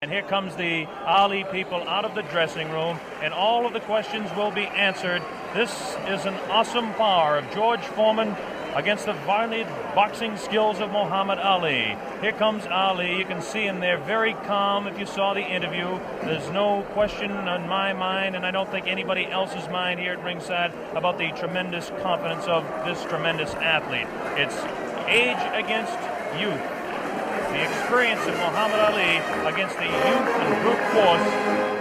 And here comes the Ali people out of the dressing room, and all of the questions will be answered. This is an awesome power of George Foreman against the varied boxing skills of Muhammad Ali. Here comes Ali. You can see him there very calm if you saw the interview. There's no question on my mind, and I don't think anybody else's mind here at ringside, about the tremendous confidence of this tremendous athlete. It's age against youth. The experience of Muhammad Ali against the youth and brute force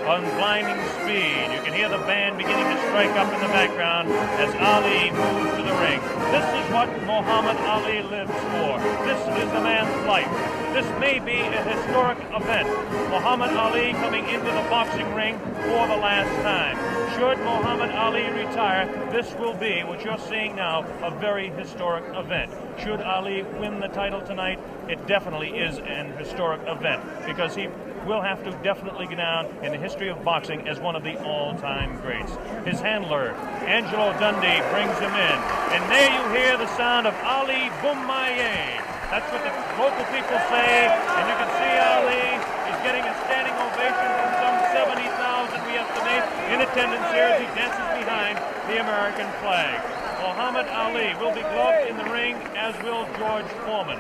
on blinding speed. You can hear the band beginning to strike up in the background as Ali moves to the ring. This is what Muhammad Ali lives for. This is the man's life. This may be a historic event. Muhammad Ali coming into the boxing ring for the last time. Should Muhammad Ali retire, this will be, what you're seeing now, a very historic event. Should Ali win the title tonight, it definitely is an historic event, because he will have to definitely go down in the history of boxing as one of the all-time greats. His handler, Angelo Dundee, brings him in. And there you hear the sound of Ali Boumaier. That's what the local people say, and you can see Ali is getting a standing ovation from some 70,000, we estimate, in attendance here as he dances behind the American flag. Muhammad Ali will be gloved in the ring, as will George Foreman.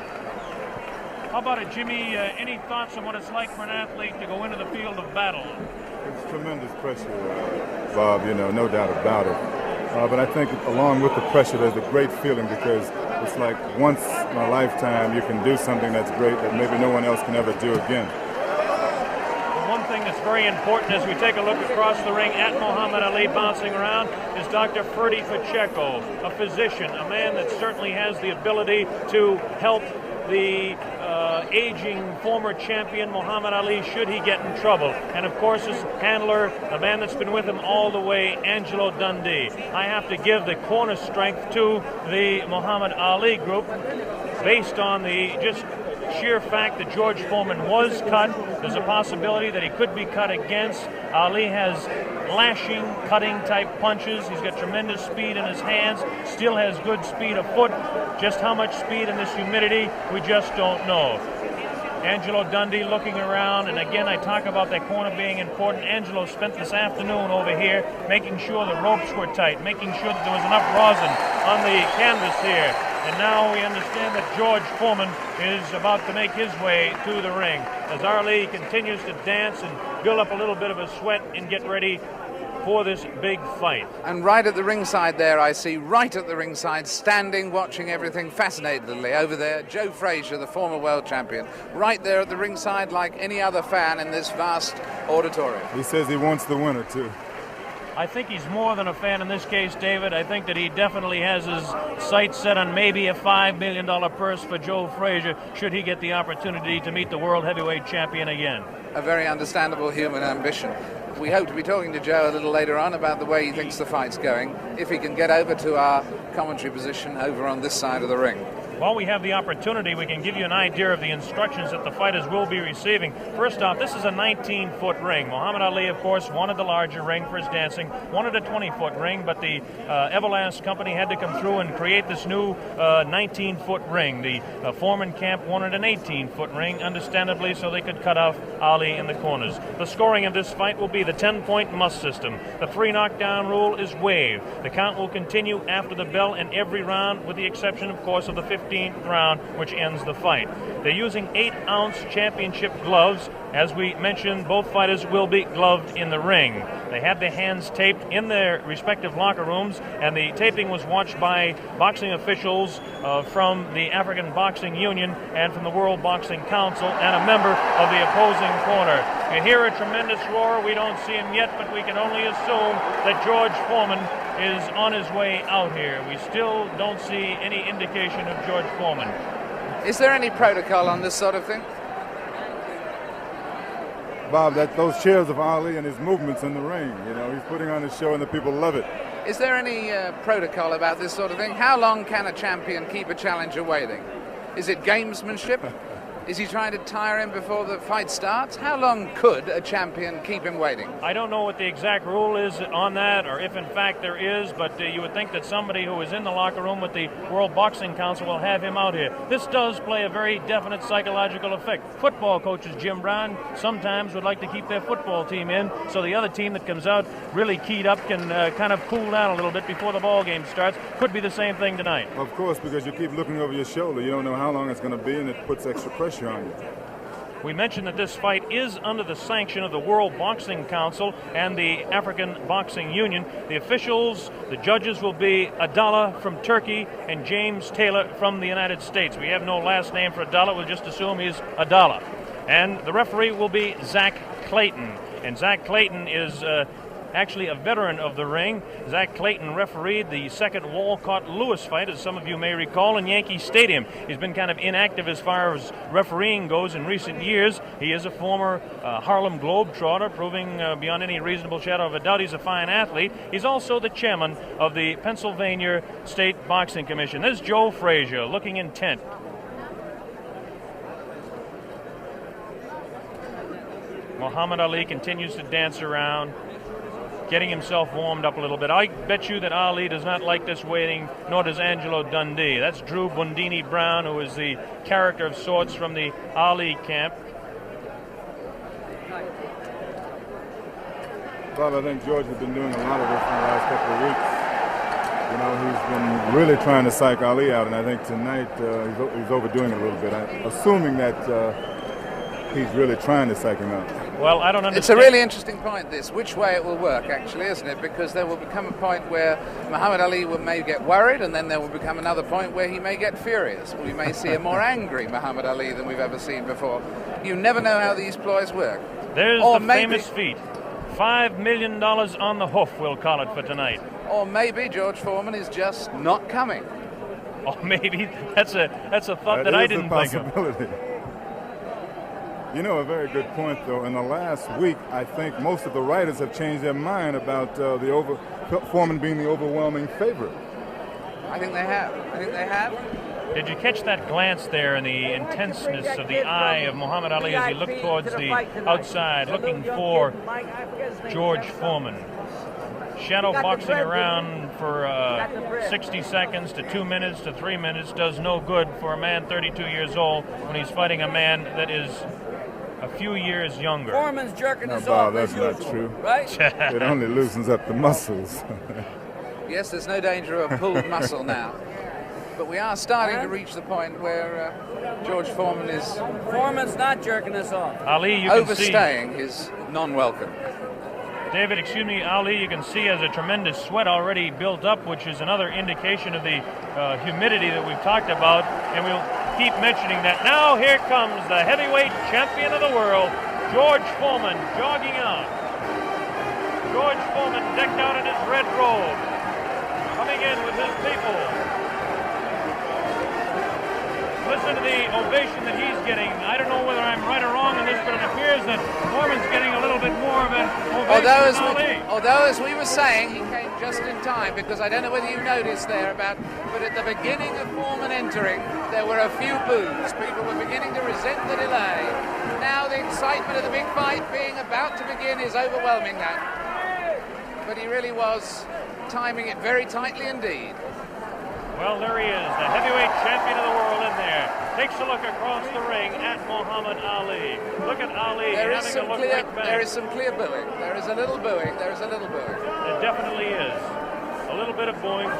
How about it, Jimmy? Any thoughts on what it's like for an athlete to go into the field of battle? It's tremendous pressure, Bob, no doubt about it. But I think along with the pressure, there's a great feeling, because it's like once in a lifetime you can do something that's great that maybe no one else can ever do again. One thing that's very important as we take a look across the ring at Muhammad Ali bouncing around is Dr. Ferdy Pacheco, a physician, a man that certainly has the ability to help the aging former champion Muhammad Ali should he get in trouble. And of course his handler, a man that's been with him all the way, Angelo Dundee. I have to give the corner strength to the Muhammad Ali group based on the just sheer fact that George Foreman was cut. There's a possibility that he could be cut against. Ali has lashing, cutting type punches. He's got tremendous speed in his hands, still has good speed of foot. Just how much speed in this humidity, we just don't know. Angelo Dundee looking around, and again I talk about that corner being important. Angelo spent this afternoon over here making sure the ropes were tight, making sure that there was enough rosin on the canvas here. And now we understand that George Foreman is about to make his way to the ring as Ali continues to dance and build up a little bit of a sweat and get ready for this big fight. And right at the ringside there, I see right at the ringside, standing, watching everything fascinatedly over there, Joe Frazier, the former world champion, right there at the ringside like any other fan in this vast auditorium. He says he wants the winner, too. I think he's more than a fan in this case, David. I think that he definitely has his sights set on maybe a $5 million purse for Joe Frazier should he get the opportunity to meet the world heavyweight champion again. A very understandable human ambition. We hope to be talking to Joe a little later on about the way he thinks the fight's going, if he can get over to our commentary position over on this side of the ring. While we have the opportunity, we can give you an idea of the instructions that the fighters will be receiving. First off, this is a 19-foot ring. Muhammad Ali, of course, wanted the larger ring for his dancing, wanted a 20-foot ring, but the Everlast company had to come through and create this new 19-foot ring. The Foreman camp wanted an 18-foot ring, understandably, so they could cut off Ali in the corners. The scoring of this fight will be the 10-point must system. The 3 knockdown rule is waived. The count will continue after the bell in every round, with the exception, of course, of the 15th round, which ends the fight. They're using 8-ounce championship gloves. As we mentioned, both fighters will be gloved in the ring. They had their hands taped in their respective locker rooms, and the taping was watched by boxing officials from the African Boxing Union and from the World Boxing Council, and a member of the opposing corner. You hear a tremendous roar. We don't see him yet, but we can only assume that George Foreman is on his way out here. We still don't see any indication of George Foreman. Is there any protocol on this sort of thing? Bob, those cheers of Ali and his movements in the ring, he's putting on a show and the people love it. Is there any protocol about this sort of thing? How long can a champion keep a challenger waiting? Is it gamesmanship? Is he trying to tire him before the fight starts? How long could a champion keep him waiting? I don't know what the exact rule is on that, or if in fact there is, but you would think that somebody who is in the locker room with the World Boxing Council will have him out here. This does play a very definite psychological effect. Football coaches, Jim Brown, sometimes would like to keep their football team in, so the other team that comes out really keyed up can kind of cool down a little bit before the ball game starts. Could be the same thing tonight. Of course, because you keep looking over your shoulder. You don't know how long it's going to be, and it puts extra pressure on you. We mentioned that this fight is under the sanction of the World Boxing Council and the African Boxing Union. The officials, the judges will be Adala from Turkey and James Taylor from the United States. We have no last name for Adala. We'll just assume he's Adala. And the referee will be Zach Clayton. And Zach Clayton is actually a veteran of the ring. Zach Clayton refereed the second Walcott-Lewis fight, as some of you may recall, in Yankee Stadium. He's been kind of inactive as far as refereeing goes in recent years. He is a former Harlem Globetrotter, proving beyond any reasonable shadow of a doubt he's a fine athlete. He's also the chairman of the Pennsylvania State Boxing Commission. There's Joe Frazier, looking intent. Muhammad Ali continues to dance around, getting himself warmed up a little bit. I bet you that Ali does not like this waiting, nor does Angelo Dundee. That's Drew Bundini Brown, who is the character of sorts from the Ali camp. Bob, I think George has been doing a lot of this in the last couple of weeks. You know, he's been really trying to psych Ali out, and I think tonight he's overdoing it a little bit. Assuming that he's really trying to psych him out. Well, I don't understand. It's a really interesting point, this, which way it will work, actually, isn't it? Because there will become a point where Muhammad Ali may get worried, and then there will become another point where he may get furious. We may see a more angry Muhammad Ali than we've ever seen before. You never know how these ploys work. There's the famous feat. $5 million on the hoof, we'll call it for tonight. Or maybe George Foreman is just not coming. Or maybe that's a thought that I didn't think of. You know, a very good point, though. In the last week, I think most of the writers have changed their mind about Foreman being the overwhelming favorite. I think they have. Did you catch that glance there and the intenseness of the eye of Muhammad Ali as he looked towards the outside, looking for George Foreman? Shadow boxing around for 60 seconds to 2 minutes to 3 minutes does no good for a man 32 years old when he's fighting a man that is a few years younger. Foreman's jerking us Bob, off. that's not true. Right? It only loosens up the muscles. Yes, there's no danger of pulled muscle now. But we are starting to reach the point where George Foreman is... Foreman's not jerking us off. Ali, you can overstaying his non-welcome. David, excuse me, Ali, you can see has a tremendous sweat already built up, which is another indication of the humidity that we've talked about, and we'll keep mentioning that. Now here comes the heavyweight champion of the world, George Foreman, jogging out. George Foreman decked out in his red robe, coming in with his people. Listen to the ovation that he's getting. I don't know whether I'm right or wrong in this, but it appears that Foreman's getting a little bit more of an ovation than Ali. Although, as we were saying, he came just in time, because I don't know whether you noticed there but at the beginning of Foreman entering, there were a few boos. People were beginning to resent the delay. Now the excitement of the big fight being about to begin is overwhelming that. But he really was timing it very tightly indeed. Well, there he is, the heavyweight champion of the world in there. Takes a look across the ring at Muhammad Ali. Look at Ali having a look right back. There is some clear booing. There is a little booing. There is a little booing. It definitely is. A little bit of booing.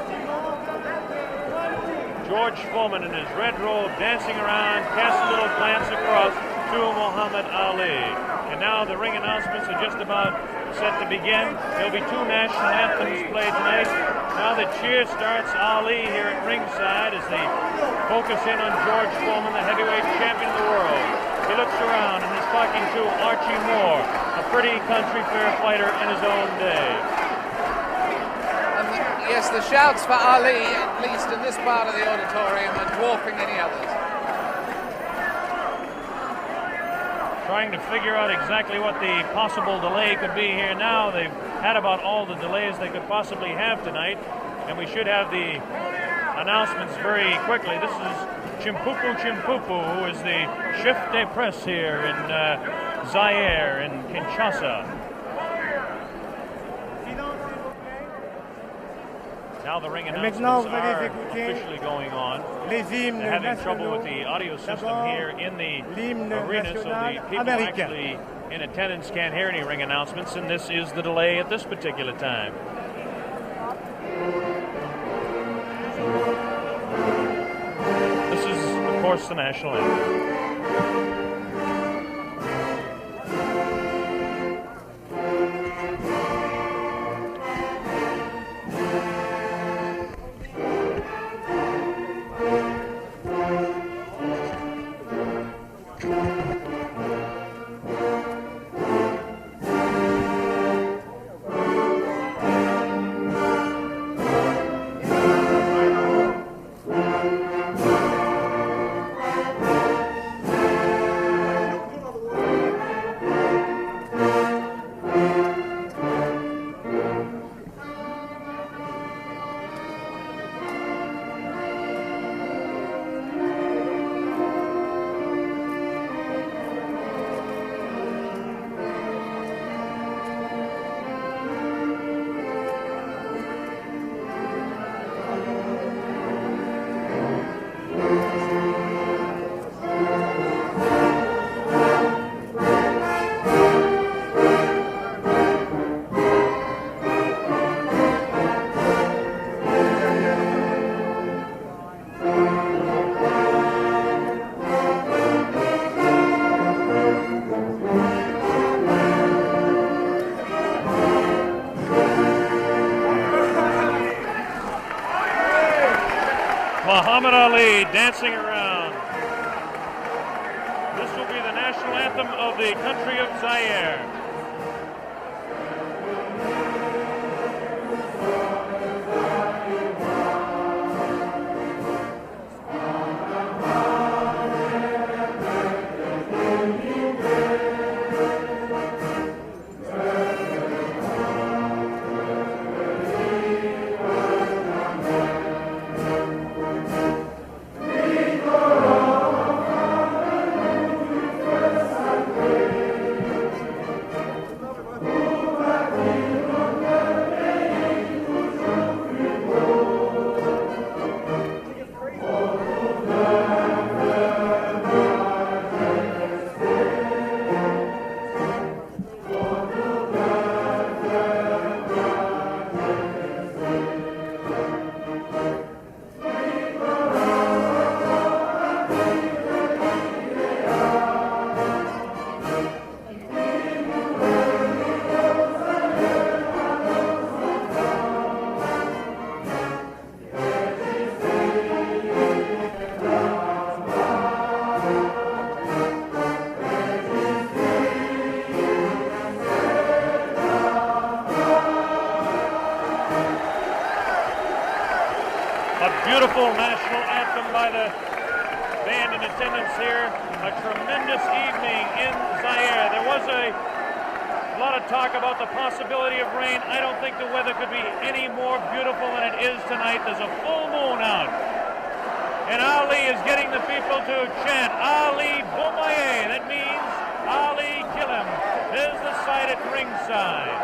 George Foreman in his red robe dancing around, casts a little glance across to Muhammad Ali. And now the ring announcements are just about set to begin. There'll be two national anthems played tonight. Now the cheer starts. Ali here at ringside as they focus in on George Foreman, the heavyweight champion of the world. He looks around and is talking to Archie Moore, a pretty country fair fighter in his own day. Yes, the shouts for Ali, at least in this part of the auditorium, are dwarfing any others. Trying to figure out exactly what the possible delay could be here now. They've had about all the delays they could possibly have tonight, and we should have the announcements very quickly. This is Chimpupu Chimpupu, who is the chef de presse here in Zaire, in Kinshasa. Now the ring announcements are officially going on. They're having trouble with the audio system here in the arena, so the people actually in attendance can't hear any ring announcements, and this is the delay at this particular time. This is, of course, the national anthem. Muhammad Ali dancing around. This will be the national anthem of the country of Zaire. Beautiful national anthem by the band in attendance here. A tremendous evening in Zaire. There was a lot of talk about the possibility of rain. I don't think the weather could be any more beautiful than it is tonight. There's a full moon out. And Ali is getting the people to chant, Ali Boumaier. That means Ali kill him. There's the sight at ringside.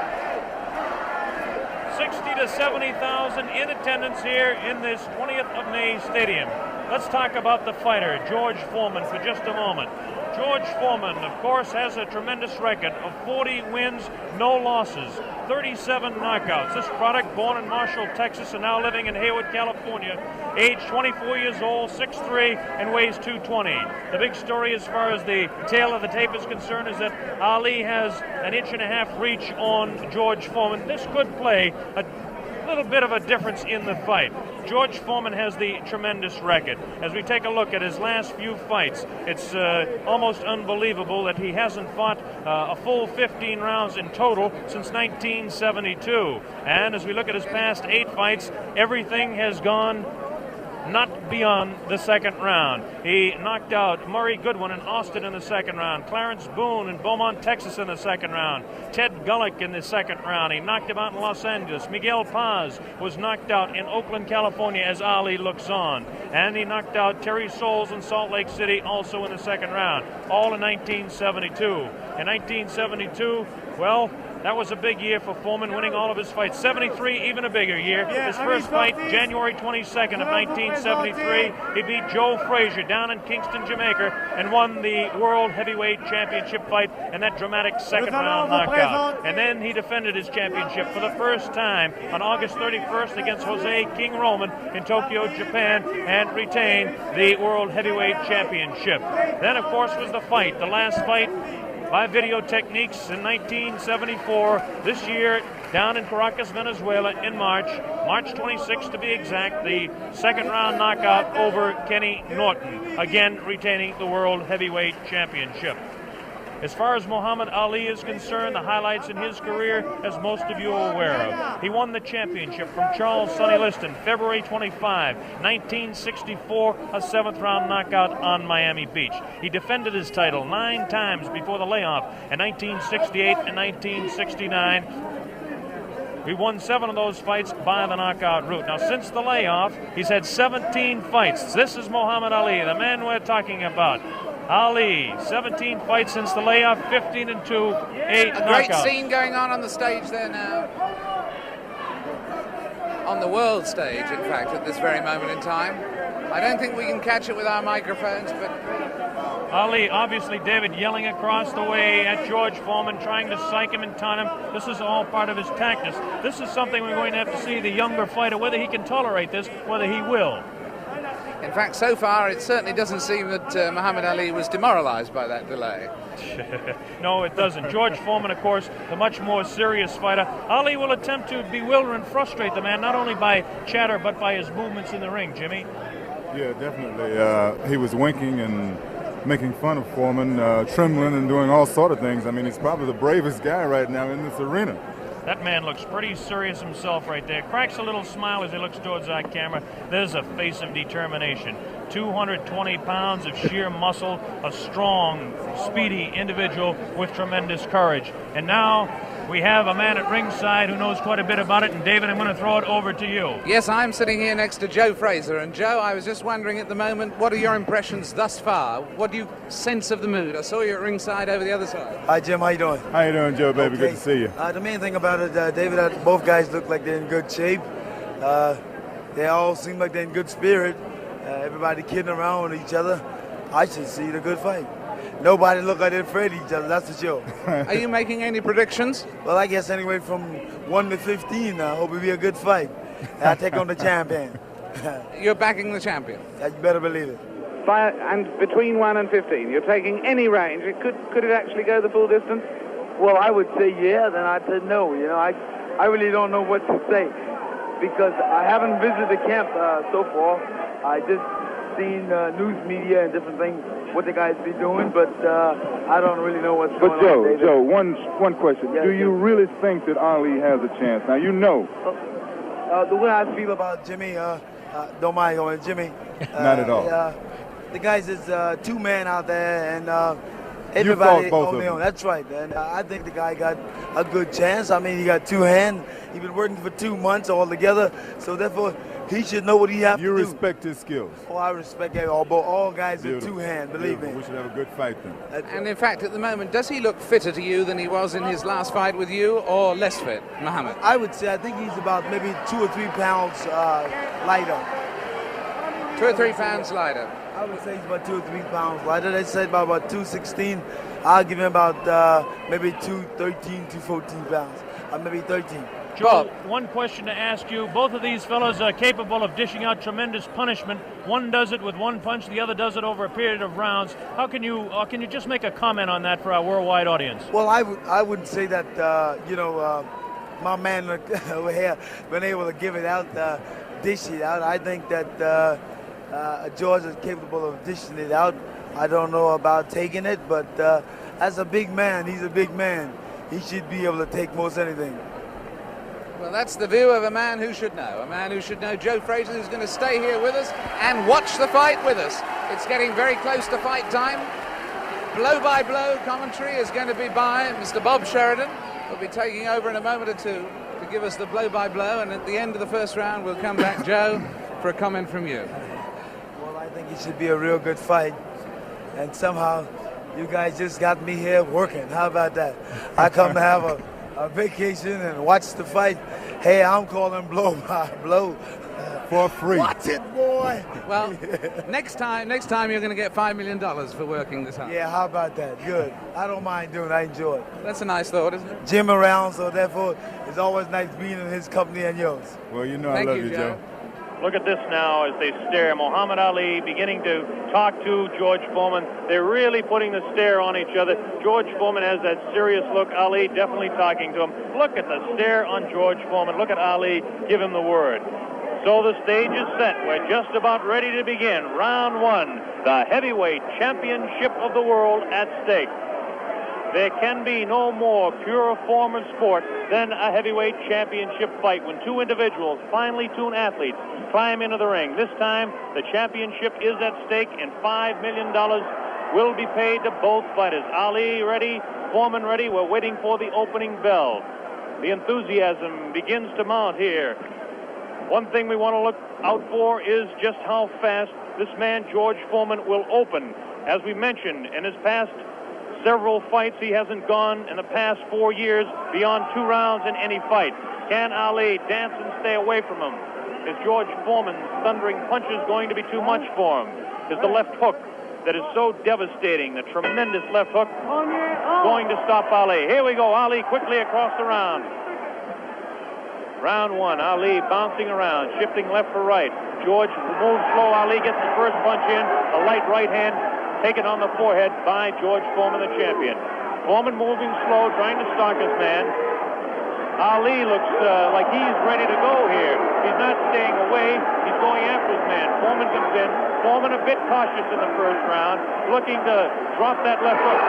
60 to 70,000 in attendance here in this 20th of May stadium. Let's talk about the fighter, George Foreman, for just a moment. George Foreman, of course, has a tremendous record of 40 wins, no losses, 37 knockouts. This product, born in Marshall, Texas, and now living in Hayward, California, age 24 years old, 6'3", and weighs 220. The big story as far as the tail of the tape is concerned is that Ali has an 1.5 inch reach on George Foreman. This could play a little bit of a difference in the fight. George Foreman has the tremendous record. As we take a look at his last few fights, it's almost unbelievable that he hasn't fought a full 15 rounds in total since 1972. And as we look at his past 8 fights, everything has gone not beyond the second round. He knocked out Murray Goodwin in Austin in the second round, Clarence Boone in Beaumont, Texas in the second round, Ted Gullick in the second round. He knocked him out in Los Angeles. Miguel Paz was knocked out in Oakland, California as Ali looks on. And he knocked out Terry Souls in Salt Lake City also in the second round, all in 1972. In 1972, well, that was a big year for Foreman, winning all of his fights. 73, even a bigger year. His first fight, January 22nd of 1973, he beat Joe Frazier down in Kingston, Jamaica, and won the World Heavyweight Championship fight in that dramatic second-round knockout. And then he defended his championship for the first time on August 31st against Jose King Roman in Tokyo, Japan, and retained the World Heavyweight Championship. Then, of course, was the fight, the last fight by video techniques in 1974. This year, down in Caracas, Venezuela, in March 26th to be exact, the second round knockout over Kenny Norton, again retaining the World Heavyweight Championship. As far as Muhammad Ali is concerned, the highlights in his career, as most of you are aware of. He won the championship from Charles Sonny Liston, February 25, 1964, a seventh-round knockout on Miami Beach. He defended his title 9 times before the layoff in 1968 and 1969. He won 7 of those fights by the knockout route. Now, since the layoff, he's had 17 fights. This is Muhammad Ali, the man we're talking about. Ali, 17 fights since the layoff, 15-2, 8 knockouts. A great scene going on the stage there now. On the world stage, in fact, at this very moment in time. I don't think we can catch it with our microphones, but Ali, obviously, David, yelling across the way at George Foreman, trying to psych him and taunt him. This is all part of his tactics. This is something we're going to have to see the younger fighter, whether he can tolerate this, whether he will. In fact, so far, it certainly doesn't seem that Muhammad Ali was demoralized by that delay. No, it doesn't. George Foreman, of course, the much more serious fighter. Ali will attempt to bewilder and frustrate the man, not only by chatter, but by his movements in the ring, Jimmy. Yeah, definitely. He was winking and making fun of Foreman, trembling and doing all sort of things. I mean, he's probably the bravest guy right now in this arena. That man looks pretty serious himself right there. Cracks a little smile as he looks towards that camera. There's a face of determination. 220 pounds of sheer muscle, a strong, speedy individual with tremendous courage. And now we have a man at ringside who knows quite a bit about it. And David, I'm going to throw it over to you. Yes, I'm sitting here next to Joe Frazier. And Joe, I was just wondering at the moment, what are your impressions thus far? What do you sense of the mood? I saw you at ringside over the other side. Hi, Jim. How you doing? How you doing, Joe, baby? Okay. Good to see you. The main thing about it, David, both guys look like they're in good shape. They all seem like they're in good spirit. Everybody kidding around with each other. I should see a good fight. Nobody look like they're afraid of each other, that's for sure. Are you making any predictions? Well, I guess anyway from 1 to 15, I hope it'll be a good fight. I'll take on the champion. You're backing the champion? You better believe it. And between 1 and 15, you're taking any range. Could it actually go the full distance? Well, I would say yeah, then I'd say no. You know, I really don't know what to say because I haven't visited the camp so far. I just seen news media and different things, what the guys be doing, but I don't really know what's going on. But Joe, one question. Yes, Do you really think that Ali has a chance? Now, you know. The way I feel about Jimmy, don't mind going, Jimmy. Not at all. The guys is 2-man out there, and You everybody fought both on of their own. them. That's right, and I think the guy got a good chance. I mean, he got 2 hands. He's been working for 2 months altogether, so therefore he should know what he has to do. You respect his skills. Oh, I respect all guys with Beautiful. 2 hands, believe Beautiful. me. We should have a good fight then. That's And right. in fact, at the moment, does he look fitter to you than he was in his last fight with you, or less fit, Muhammad? I would say I think he's about maybe 2 or 3 pounds lighter. 2 or 3 pounds lighter. I would say he's about 2 or 3 pounds lighter. They say about 216. I'll give him about maybe 213, 214 pounds. Maybe 13. Joe, one question to ask you. Both of these fellows are capable of dishing out tremendous punishment. One does it with 1 punch, the other does it over a period of rounds. How can you just make a comment on that for our worldwide audience? Well, I wouldn't say that, my man over here been able to give it out, dish it out. I think that George is capable of dishing it out. I don't know about taking it, but as a big man, he's a big man. He should be able to take most anything. Well, that's the view of a man who should know. A man who should know, Joe Frazier, who's going to stay here with us and watch the fight with us. It's getting very close to fight time. Blow-by-blow commentary is going to be by Mr. Bob Sheridan. We'll be taking over in a moment or two to give us the blow-by-blow, and at the end of the first round, we'll come back, Joe, for a comment from you. Well, I think it should be a real good fight, and somehow you guys just got me here working. How about that? I come to have a vacation and watch the fight. Hey, I'm calling blow-by-blow. For free. Watch it, boy. Well, next time you're going to get $5 million for working this hard. Yeah, how about that? Good. I don't mind doing it. I enjoy it. That's a nice thought, isn't it? Jim around, so therefore it's always nice being in his company and yours. Well, you know Thank I love you, you, Joe. Look at this now as they stare. Muhammad Ali beginning to talk to George Foreman. They're really putting the stare on each other. George Foreman has that serious look. Ali definitely talking to him. Look at the stare on George Foreman. Look at Ali give him the word. So the stage is set. We're just about ready to begin. Round one, the heavyweight championship of the world at stake. There can be no more pure form of sport than a heavyweight championship fight when two individuals, finely tuned athletes, climb into the ring. This time, the championship is at stake, and $5 million will be paid to both fighters. Ali ready, Foreman ready. We're waiting for the opening bell. The enthusiasm begins to mount here. One thing we want to look out for is just how fast this man, George Foreman, will open. As we mentioned, in his past several fights, he hasn't gone in the past 4 years beyond 2 rounds in any fight. Can Ali dance and stay away from him? Is George Foreman's thundering punches going to be too much for him? Is the left hook that is so devastating, the tremendous left hook, going to stop Ali? Here we go, Ali quickly across the round. Round one, Ali bouncing around, shifting left for right. George moves slow. Ali gets the first punch in. A light right hand taken on the forehead by George Foreman, the champion. Foreman moving slow, trying to stalk his man. Ali looks like he's ready to go here. He's not staying away. He's going after his man. Foreman comes in. Foreman a bit cautious in the first round, looking to drop that left hook.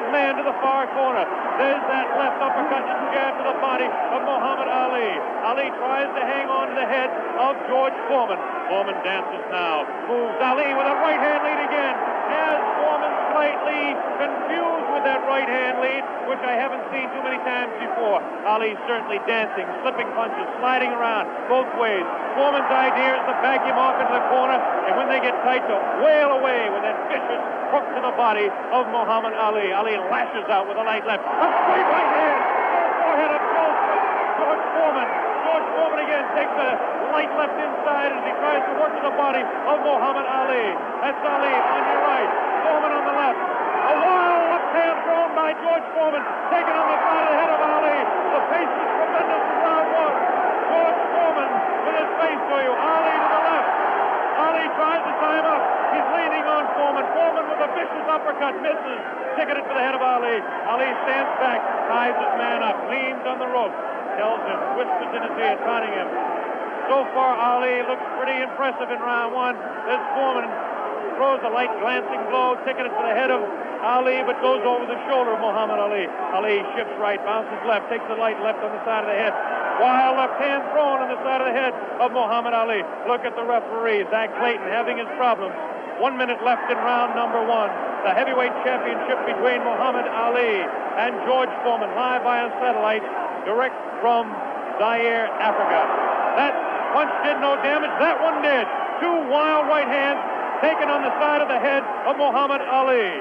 Man to the far corner. There's that left uppercut and jab to the body of Muhammad Ali. Ali tries to hang on to the head of George Foreman. Foreman dances now. Moves Ali with a right hand lead again. Has Foreman slightly confused with that right hand lead, which I haven't seen too many times before. Ali certainly dancing, slipping punches, sliding around both ways. Foreman's idea is to back him off into the corner, and when they get tight, to wail away with that vicious hook to the body of Muhammad Ali. Ali lashes out with a light left. A straight right hand. Forehead of George Foreman. George Foreman again takes a light left inside as he tries to work to the body of Muhammad Ali. That's Ali on your right. Foreman on the left. A wild left hand thrown by George Foreman. Taken on the side of the head of Ali. The pace is tremendous in round one. George Foreman with his face to you. Ali to the left. Ali tries to tie him up. He's leaning on Foreman. Foreman with a vicious uppercut. Misses. Ticketed to the head of Ali. Ali stands back. Ties his man up. Leans on the rope. Tells him. Whispers in his ear. Taunting him. So far, Ali looks pretty impressive in round one. This Foreman throws a light glancing blow. Ticketed to the head of Ali, but goes over the shoulder of Muhammad Ali. Ali shifts right. Bounces left. Takes the light left on the side of the head. Wild left hand thrown on the side of the head of Muhammad Ali. Look at the referee, Zach Clayton, having his problems. 1 minute left in round number one. The heavyweight championship between Muhammad Ali and George Foreman, live via satellite, direct from Zaire, Africa. That punch did no damage. That one did. 2 wild right hands taken on the side of the head of Muhammad Ali.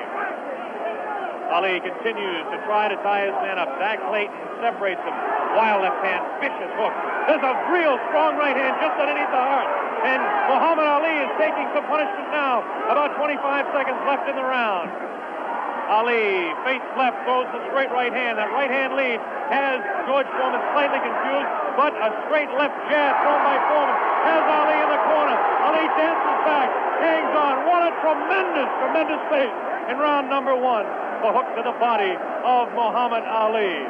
Ali continues to try to tie his man up. Zach Clayton separates him. Wild left hand, vicious hook. There's a real strong right hand just underneath the heart. And Muhammad Ali is taking some punishment now. About 25 seconds left in the round. Ali feints left, throws the straight right hand. That right hand lead has George Foreman slightly confused, but a straight left jab thrown by Foreman has Ali in the corner. Ali dances back, hangs on. What a tremendous, tremendous pace in round number one. The hook to the body of Muhammad Ali.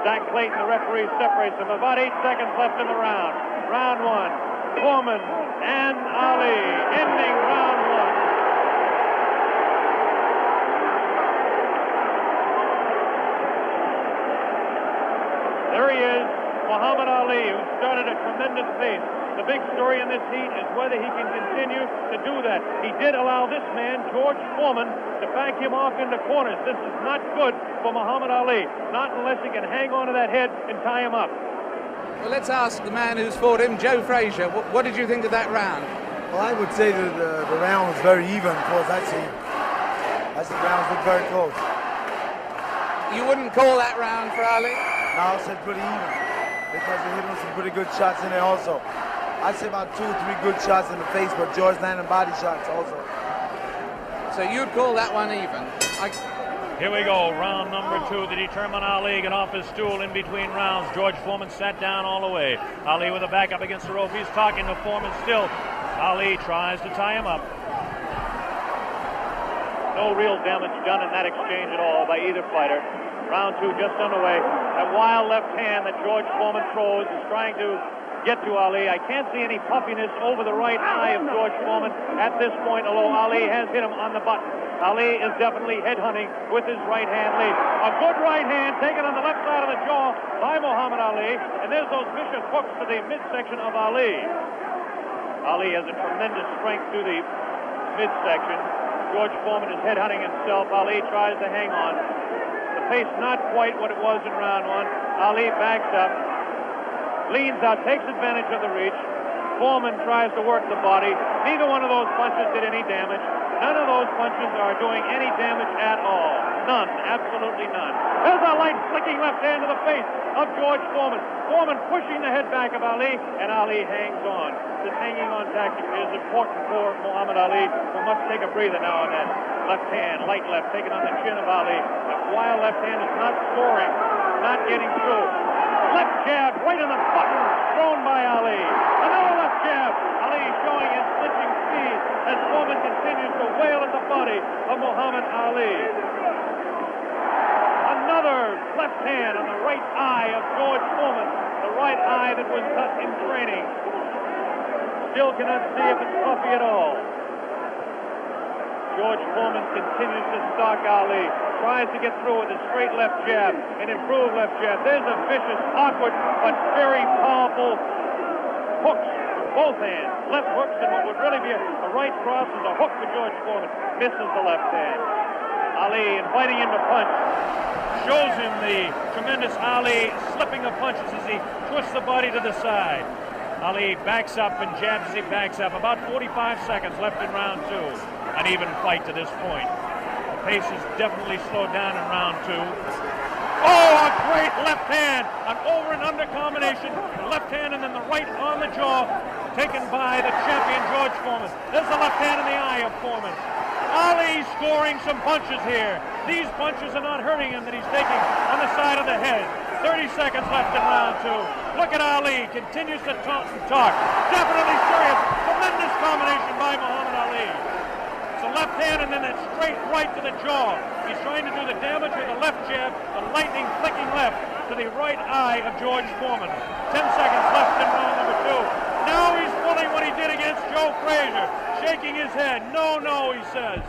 Zach Clayton, the referee, separates them. About 8 seconds left in the round. Round one. Foreman and Ali ending round one. Muhammad Ali, who started a tremendous pace. The big story in this heat is whether he can continue to do that. He did allow this man, George Foreman, to back him off into corners. This is not good for Muhammad Ali, not unless he can hang on to that head and tie him up. Well, let's ask the man who's fought him, Joe Frazier. What did you think of that round? Well, I would say that the round was very even. Of course, I see the rounds look very close. You wouldn't call that round for Ali? No, I said pretty even because he hit him some pretty good shots in there also. I'd say about 2 or 3 good shots in the face, but George landed body shots also. So you'd call that one even? Here we go, round number 2 to determine Ali. Get off his stool in between rounds. George Foreman sat down all the way. Ali with a back up against the rope. He's talking to Foreman still. Ali tries to tie him up. No real damage done in that exchange at all by either fighter. Round 2 just underway. That wild left hand that George Foreman throws is trying to get to Ali. I can't see any puffiness over the right eye of George Foreman at this point, although Ali has hit him on the button. Ali is definitely headhunting with his right hand lead. A good right hand taken on the left side of the jaw by Muhammad Ali, and there's those vicious hooks to the midsection of Ali. Ali has a tremendous strength through the midsection. George Foreman is headhunting himself. Ali tries to hang on. The pace not quite what it was in round 1. Ali backs up, leans out, takes advantage of the reach. Foreman tries to work the body. Neither one of those punches did any damage. None of those punches are doing any damage at all. None, absolutely none. There's a light flicking left hand to the face of George Foreman. Foreman pushing the head back of Ali, and Ali hangs on. This hanging on tactic is important for Muhammad Ali, who must take a breather now and then. Left hand, light left, taken on the chin of Ali. That wild left hand is not scoring, not getting through. Left jab right in the button, thrown by Ali. Another left jab. Ali showing his slipping speed as Foreman continues to wail at the body of Muhammad Ali. Another left hand on the right eye of George Foreman, the right eye that was cut in training. Still cannot see if it's puffy at all. George Foreman continues to stalk Ali, tries to get through with a straight left jab, an improved left jab. There's a vicious, awkward, but very powerful hooks with both hands. Left hooks, and what would really be a right cross is a hook for George Foreman. Misses the left hand. Ali inviting him to punch. Shows him the tremendous Ali slipping of punches as he twists the body to the side. Ali backs up and jabs as he backs up. About 45 seconds left in round 2. An even fight to this point. The pace is definitely slowed down in round 2. Oh, a great left hand. An over and under combination. The left hand and then the right on the jaw. Taken by the champion George Foreman. There's the left hand in the eye of Foreman. Ali scoring some punches here. These punches are not hurting him that he's taking on the side of the head. 30 seconds left in round 2. Look at Ali. Continues to taunt and talk. Definitely serious. Tremendous combination by Muhammad Ali. It's a left hand and then that straight right to the jaw. He's trying to do the damage with the left jab, the lightning flicking left to the right eye of George Foreman. 10 seconds left in round number 2. Now he's pulling what he did against Joe Frazier, shaking his head. No, no, he says.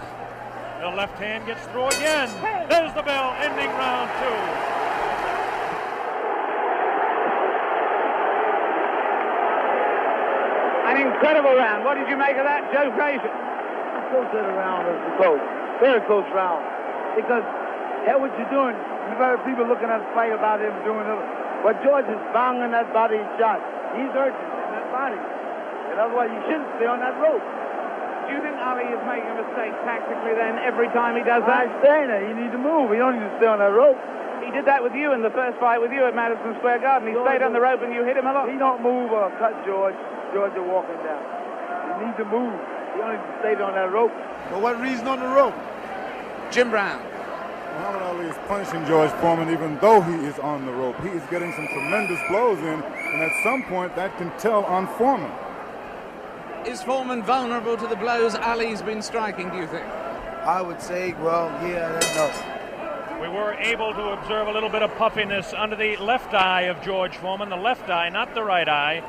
The left hand gets through again. There's the bell, ending round 2. An incredible round. What did you make of that, Joe Frazier? Close to the round is close. Very close round. Because hell, what you're doing, you've heard people looking at the fight about him doing it. But George is banging that body shot. He's hurting in that body. And otherwise you shouldn't stay on that rope. Do you think Ali is making a mistake tactically then every time he does that? I'm saying that. You need to move. You don't need to stay on that rope. He did that with you in the first fight with you at Madison Square Garden. He stayed on the rope and you hit him a lot. He don't move or cut George. George is walking down. You need to move. You don't need to stay on that rope. For what reason on the rope? Jim Brown. Muhammad Ali is punishing George Foreman even though he is on the rope. He is getting some tremendous blows in, and at some point that can tell on Foreman. Is Foreman vulnerable to the blows Ali's been striking, do you think? I would say, well, yeah, no. We were able to observe a little bit of puffiness under the left eye of George Foreman. The left eye, not the right eye.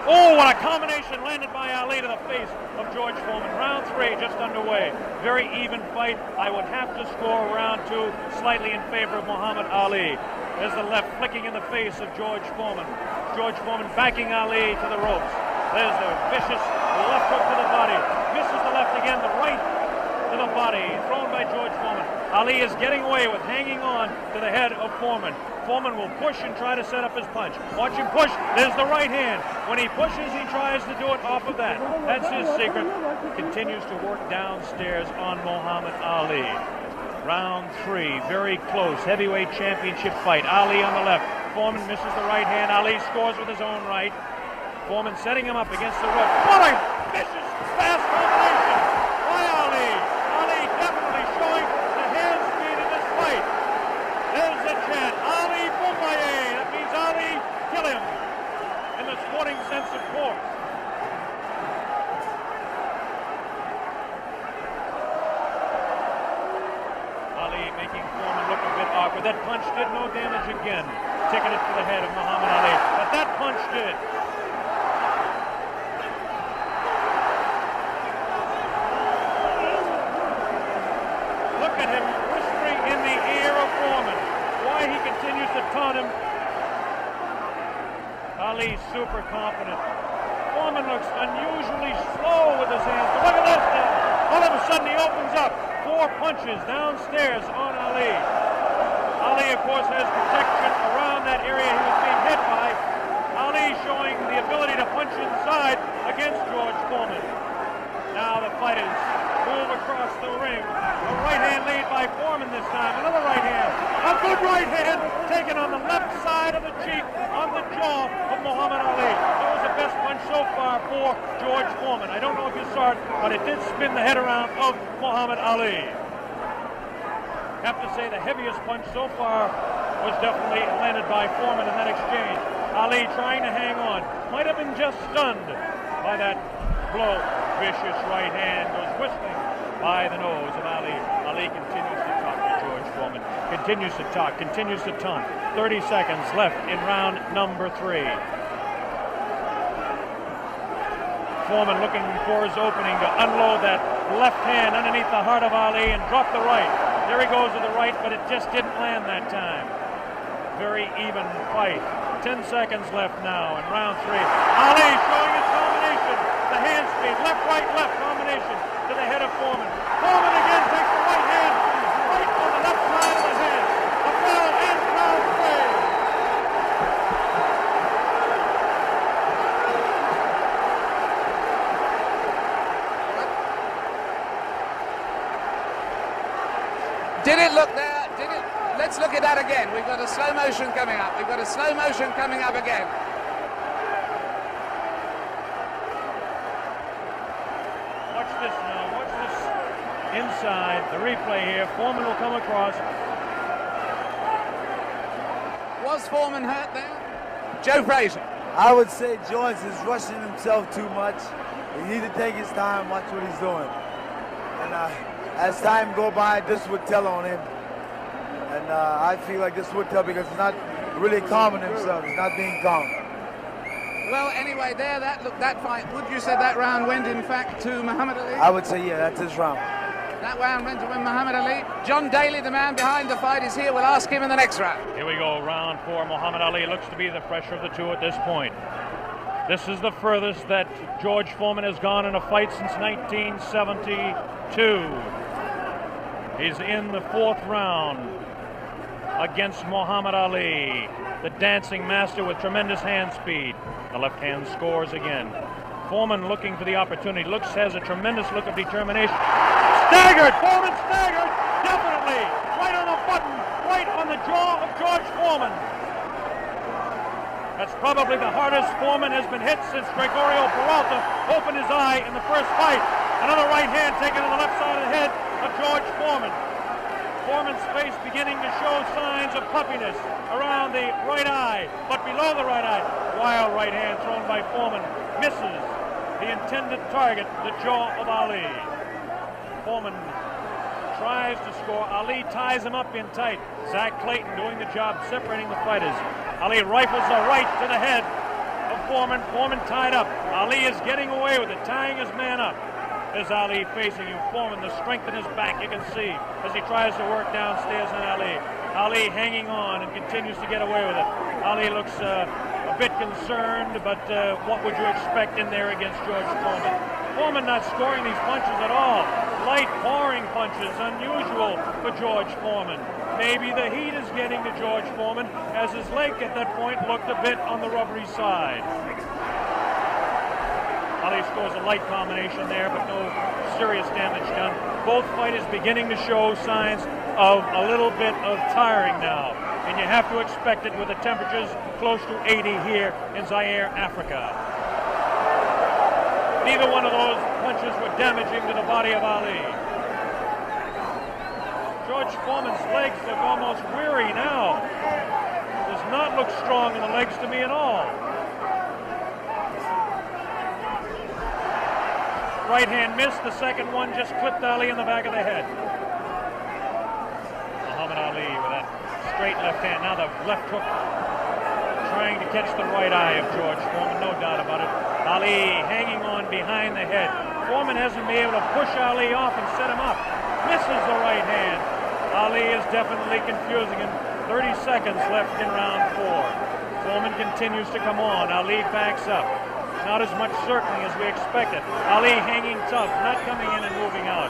Oh, what a combination landed by Ali to the face of George Foreman. Round 3 just underway. Very even fight. I would have to score round 2 slightly in favor of Muhammad Ali. There's the left flicking in the face of George Foreman. George Foreman backing Ali to the ropes. There's the vicious left hook to the body. Misses the left again, the right to the body, thrown by George Foreman. Ali is getting away with hanging on to the head of Foreman. Foreman will push and try to set up his punch. Watch him push. There's the right hand. When he pushes, he tries to do it off of that. That's his secret. Continues to work downstairs on Muhammad Ali. Round 3, very close. Heavyweight championship fight. Ali on the left. Foreman misses the right hand. Ali scores with his own right. Foreman setting him up against the rope. What a vicious, fast combination by Ali. Ali definitely showing the hand speed in this fight. There's the chant. Ali Boumbaye. That means Ali, kill him. In the sporting sense, of course. Ali making Foreman look a bit awkward. That punch did no damage again. Taking it to the head of Muhammad Ali. But that punch did. Look at him whispering in the ear of Foreman. Why he continues to taunt him. Ali super confident. Foreman looks unusually slow with his hands. But look at this now. All of a sudden he opens up. 4 punches downstairs on Ali. Ali, of course, has protection around that area he was being hit by. Ali showing the ability to punch inside against George Foreman. Now the fighters move across the ring. A right hand lead by Foreman this time. Another right hand. A good right hand taken on the left side of the cheek, on the jaw of Muhammad Ali. That was the best punch so far for George Foreman. I don't know if you saw it, but it did spin the head around of Muhammad Ali. Have to say the heaviest punch so far was definitely landed by Foreman in that exchange. Ali trying to hang on. Might have been just stunned by that blow. Vicious right hand goes whistling by the nose of Ali. Ali continues to talk to George Foreman. Continues to talk, continues to taunt. 30 seconds left in round number 3. Foreman looking for his opening to unload that left hand underneath the heart of Ali and drop the right. There he goes with the right, but it just didn't land that time. Very even fight. 10 seconds left now in round 3. Ali showing his combination. The hand speed, left combination to the head of Foreman. Foreman again takes the right hand, right on the left side of the head. A bell ends round 3. Did it look there? Did it? Let's look at that again. We've got a slow motion coming up. We've got a slow motion coming up again. Watch this now. Watch this inside. The replay here. Foreman will come across. Was Foreman hurt there? Joe Frazier. I would say George is rushing himself too much. He needs to take his time, watch what he's doing. And as time go by, this would tell on him. And I feel like this would tell because he's not really calming himself. He's not being calm. Well, anyway, there, that fight, would you say that round went, in fact, to Muhammad Ali? I would say, yeah, that's his round. That round went to Muhammad Ali. John Daly, the man behind the fight, is here. We'll ask him in the next round. Here we go, round 4. Muhammad Ali looks to be the fresher of the two at this point. This is the furthest that George Foreman has gone in a fight since 1972. He's in the 4th round against Muhammad Ali, the dancing master with tremendous hand speed. The left hand scores again. Foreman looking for the opportunity. Has a tremendous look of determination. Staggered! Foreman staggered! Definitely! Right on the button! Right on the jaw of George Foreman. That's probably the hardest Foreman has been hit since Gregorio Peralta opened his eye in the first fight. Another right hand taken on the left side of the head of George Foreman. Foreman's face beginning to show signs of puffiness around the right eye, but below the right eye. Wild right hand thrown by Foreman. Misses the intended target, the jaw of Ali. Foreman tries to score. Ali ties him up in tight. Zach Clayton doing the job separating the fighters. Ali rifles a right to the head of Foreman. Foreman tied up. Ali is getting away with it, tying his man up. There's Ali facing him. Foreman, the strength in his back, you can see, as he tries to work downstairs on Ali. Ali hanging on and continues to get away with it. Ali looks a bit concerned, but what would you expect in there against George Foreman? Foreman not scoring these punches at all. Light, pouring punches, unusual for George Foreman. Maybe the heat is getting to George Foreman, as his leg at that point looked a bit on the rubbery side. Ali scores a light combination there, but no serious damage done. Both fighters beginning to show signs of a little bit of tiring now, and you have to expect it with the temperatures close to 80 here in Zaire, Africa. Neither one of those punches were damaging to the body of Ali. George Foreman's legs look almost weary now. Does not look strong in the legs to me at all. Right hand missed, the second one just clipped Ali in the back of the head. Muhammad Ali with that straight left hand. Now the left hook trying to catch the right eye of George Foreman, no doubt about it. Ali hanging on behind the head. Foreman hasn't been able to push Ali off and set him up. Misses the right hand. Ali is definitely confusing him. 30 seconds left in round 4. Foreman continues to come on. Ali backs up. Not as much certainly as we expected. Ali hanging tough, not coming in and moving out.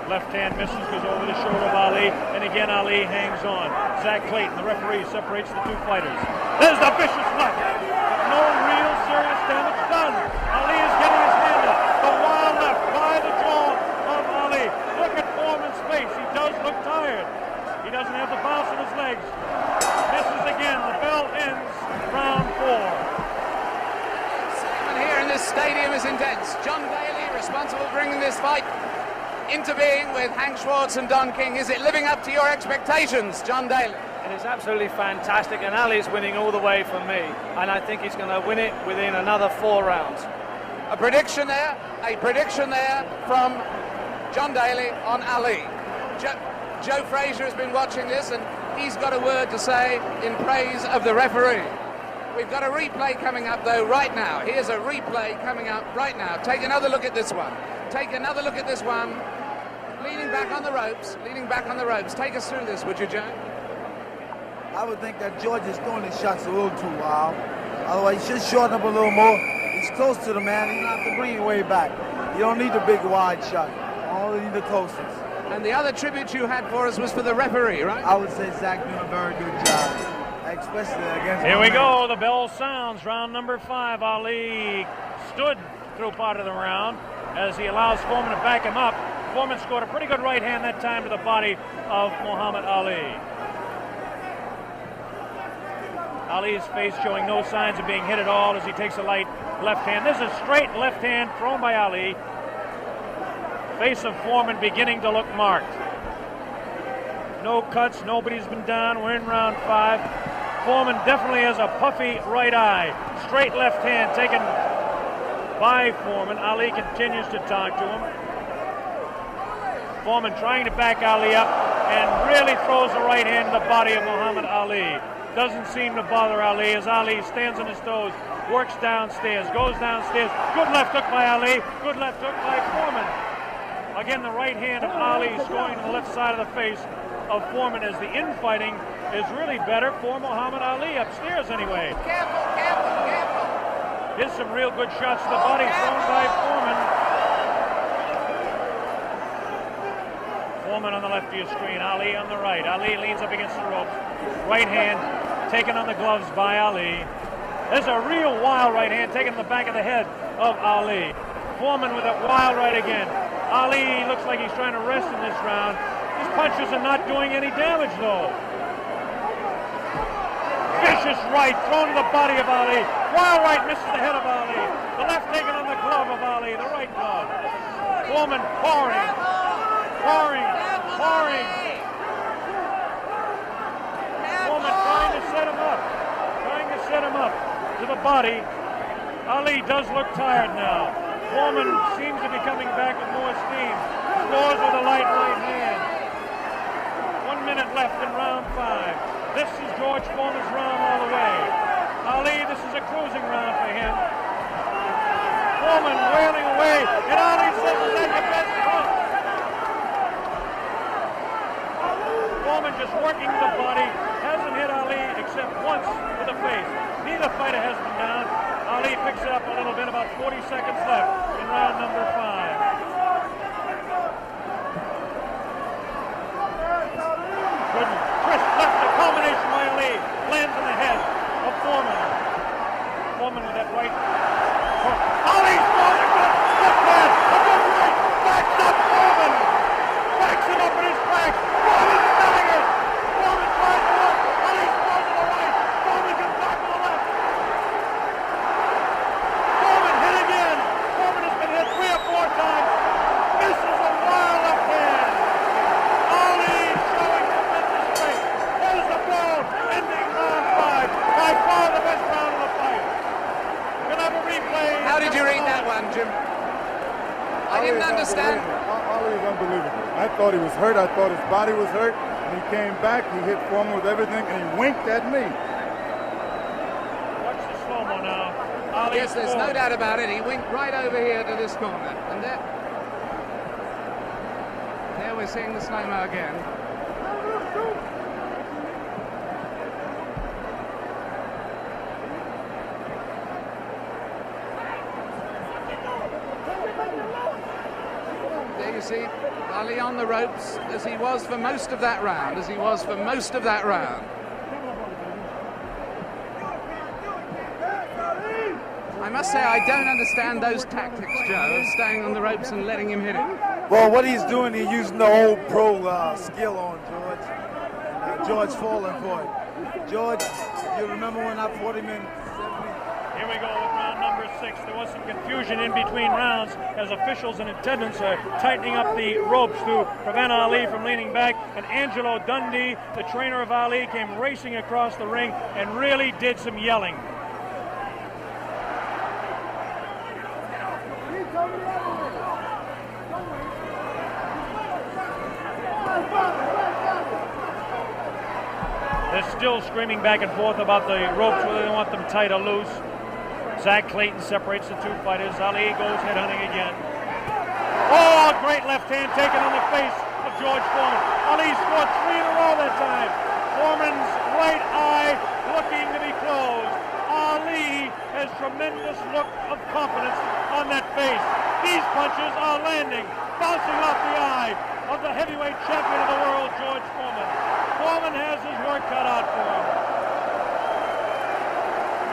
Left hand misses, goes over the shoulder of Ali, and again Ali hangs on. Zach Clayton, the referee, separates the two fighters. There's the vicious left. No real serious damage done. Ali is getting his hand up. The wild left by the jaw of Ali. Look at Foreman's face. He does look tired. He doesn't have the bounce in his legs. Misses again. The bell ends round 4. Here in this stadium is intense. John Daly, responsible for bringing this fight into being with Hank Schwartz and Don King. Is it living up to your expectations, John Daly? It is absolutely fantastic, and Ali's winning all the way for me, and I think he's going to win it within another 4 rounds. A prediction there from John Daly on Ali. Joe Frazier has been watching this, and he's got a word to say in praise of the referee. We've got a replay coming up, though, right now. Here's a replay coming up right now. Take another look at this one. Take another look at this one. Leaning back on the ropes. Leaning back on the ropes. Take us through this, would you, Joe? I would think that George is throwing his shots a little too wild. Otherwise, he should shorten up a little more. He's close to the man. He's not have to bring it way back. You don't need the big wide shot. Only need the closest. And the other tribute you had for us was for the referee, right? I would say Zach doing a very good job. Especially against Here we go. The bell sounds. Round number 5. Ali stood through part of the round as he allows Foreman to back him up. Foreman scored a pretty good right hand that time to the body of Muhammad Ali. Ali's face showing no signs of being hit at all as he takes a light left hand. This is a straight left hand thrown by Ali. Face of Foreman beginning to look marked. No cuts. Nobody's been down. We're in round 5. Foreman definitely has a puffy right eye. Straight left hand taken by Foreman. Ali continues to talk to him. Foreman trying to back Ali up and really throws the right hand to the body of Muhammad Ali. Doesn't seem to bother Ali as Ali stands on his toes, works downstairs, goes downstairs. Good left hook by Ali. Good left hook by Foreman. Again, the right hand of Ali is going to the left side of the face of Foreman as the infighting is really better for Muhammad Ali, upstairs anyway. Careful, careful, careful. Here's some real good shots to the body thrown by Foreman. Foreman on the left of your screen, Ali on the right. Ali leans up against the ropes. Right hand taken on the gloves by Ali. There's a real wild right hand taken in the back of the head of Ali. Foreman with a wild right again. Ali looks like he's trying to rest in this round. His punches are not doing any damage, though. Vicious right thrown to the body of Ali. Wild right misses the head of Ali. The left taken on the glove of Ali, the right glove. Foreman pouring. Foreman trying to set him up to the body. Ali does look tired now. Foreman seems to be coming back with more steam. Scores with a light right hand. 1 minute left in round 5. This is George Foreman's round all the way. Ali, this is a cruising round for him. Foreman wailing away, and Ali says, "Is that your best punch?" Foreman just working the body, hasn't hit Ali except once with the face. Neither fighter has been down. Ali picks it up a little bit, about 40 seconds left in round number 5. Good crisp left, a combination by Ali, lands in the head of Foreman. Foreman with that right. Ali's throwing a good left hand, a good right, backs up Foreman. Backs him up in his back. Foreman staggers. Foreman tries to look. Ali's throws to the right. Foreman comes back to the left. Foreman hit again. Foreman has been hit 3 or 4 times. Misses a wild left hand. Ali showing tremendous strength. There's the blow, ending round 5. By far the best round of the fight. We'll have a replay. How did you read that one, Jim? I didn't understand. Ali is unbelievable. I thought he was hurt. I thought his body was hurt. And he came back. He hit Foreman with everything, and he winked at me. Watch the slow-mo now. Ali Yes, there's no doubt about it. He winked right over here to this corner. And there we're seeing the slow-mo again. There you see Ali on the ropes as he was for most of that round, I must say I don't understand those tactics, Joe, of staying on the ropes and letting him hit it. Well, what he's doing, he's using the old pro skill on George. And George falling for it. George, you remember when I fought him in 70? Here we go with round number 6. There was some confusion in between rounds as officials and attendants are tightening up the ropes to prevent Ali from leaning back. And Angelo Dundee, the trainer of Ali, came racing across the ring and really did some yelling. They're still screaming back and forth about the ropes, whether they want them tight or loose. Zach Clayton separates the 2 fighters. Ali goes headhunting again. Oh, great left hand taken on the face of George Foreman. Ali scored 3 in a row that time. Foreman's right eye looking to be closed. Ali has tremendous look of confidence on that face. These punches are landing, bouncing off the eye of the heavyweight champion of the world, George Foreman. Foreman has his work cut out for him.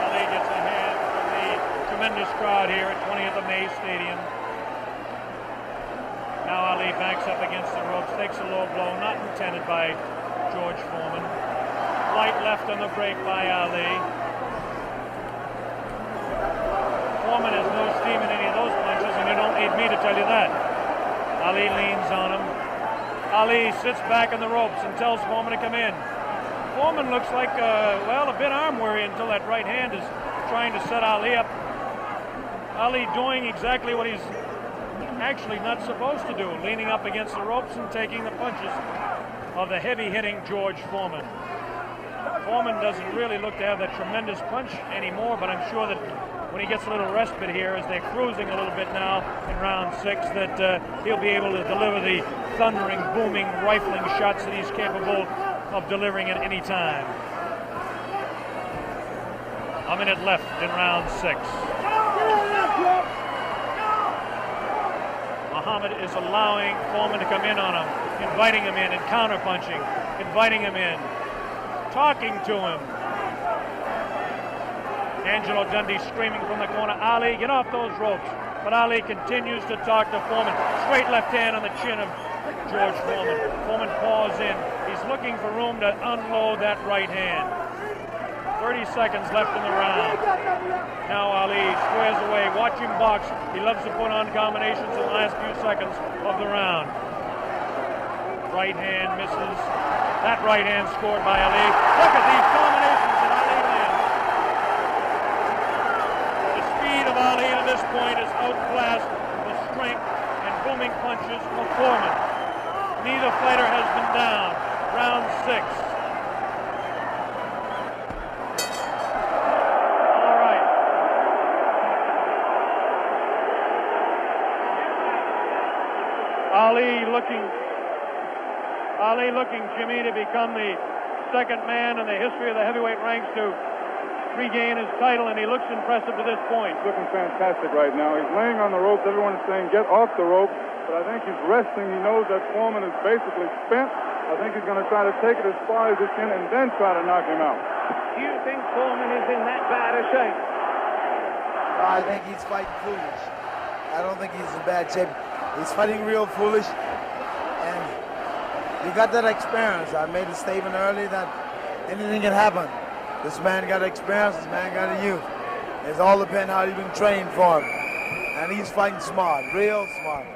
Ali gets a hand from the tremendous crowd here at 20th of May Stadium. Now Ali backs up against the ropes, takes a low blow, not intended by George Foreman. Light left on the break by Ali. Foreman has no steam in any of those punches, and you don't need me to tell you that. Ali leans on him. Ali sits back on the ropes and tells Foreman to come in. Foreman looks like, well, a bit arm weary until that right hand is trying to set Ali up. Ali doing exactly what he's actually not supposed to do, leaning up against the ropes and taking the punches of the heavy-hitting George Foreman. Foreman doesn't really look to have that tremendous punch anymore, but I'm sure that when he gets a little respite here, as they're cruising a little bit now in round 6, that he'll be able to deliver the thundering, booming, rifling shots that he's capable of delivering at any time. A minute left in round 6. Muhammad is allowing Foreman to come in on him, inviting him in and counter-punching, inviting him in, talking to him. Angelo Dundee screaming from the corner, Ali, get off those ropes. But Ali continues to talk to Foreman. Straight left hand on the chin of George Foreman. Foreman paws in. He's looking for room to unload that right hand. 30 seconds left in the round. Now Ali squares away. Watch him box. He loves to put on combinations in the last few seconds of the round. Right hand misses. That right hand scored by Ali. Look at these combinations that Ali lands. The speed of Ali at this point is outclassed the strength and booming punches of Foreman. Neither fighter has been down. Round 6. Ali looking, Jimmy, to become the second man in the history of the heavyweight ranks to regain his title, and he looks impressive to this point. He's looking fantastic right now. He's laying on the ropes. Everyone's saying, get off the rope. But I think he's resting. He knows that Foreman is basically spent. I think he's going to try to take it as far as he can and then try to knock him out. Do you think Foreman is in that bad a shape? I think he's fighting foolish. I don't think he's in bad shape. He's fighting real foolish. And he got that experience. I made a statement earlier that anything can happen. This man got experience, this man got a youth. It's all depends how you've been trained for him. And he's fighting smart, real smart.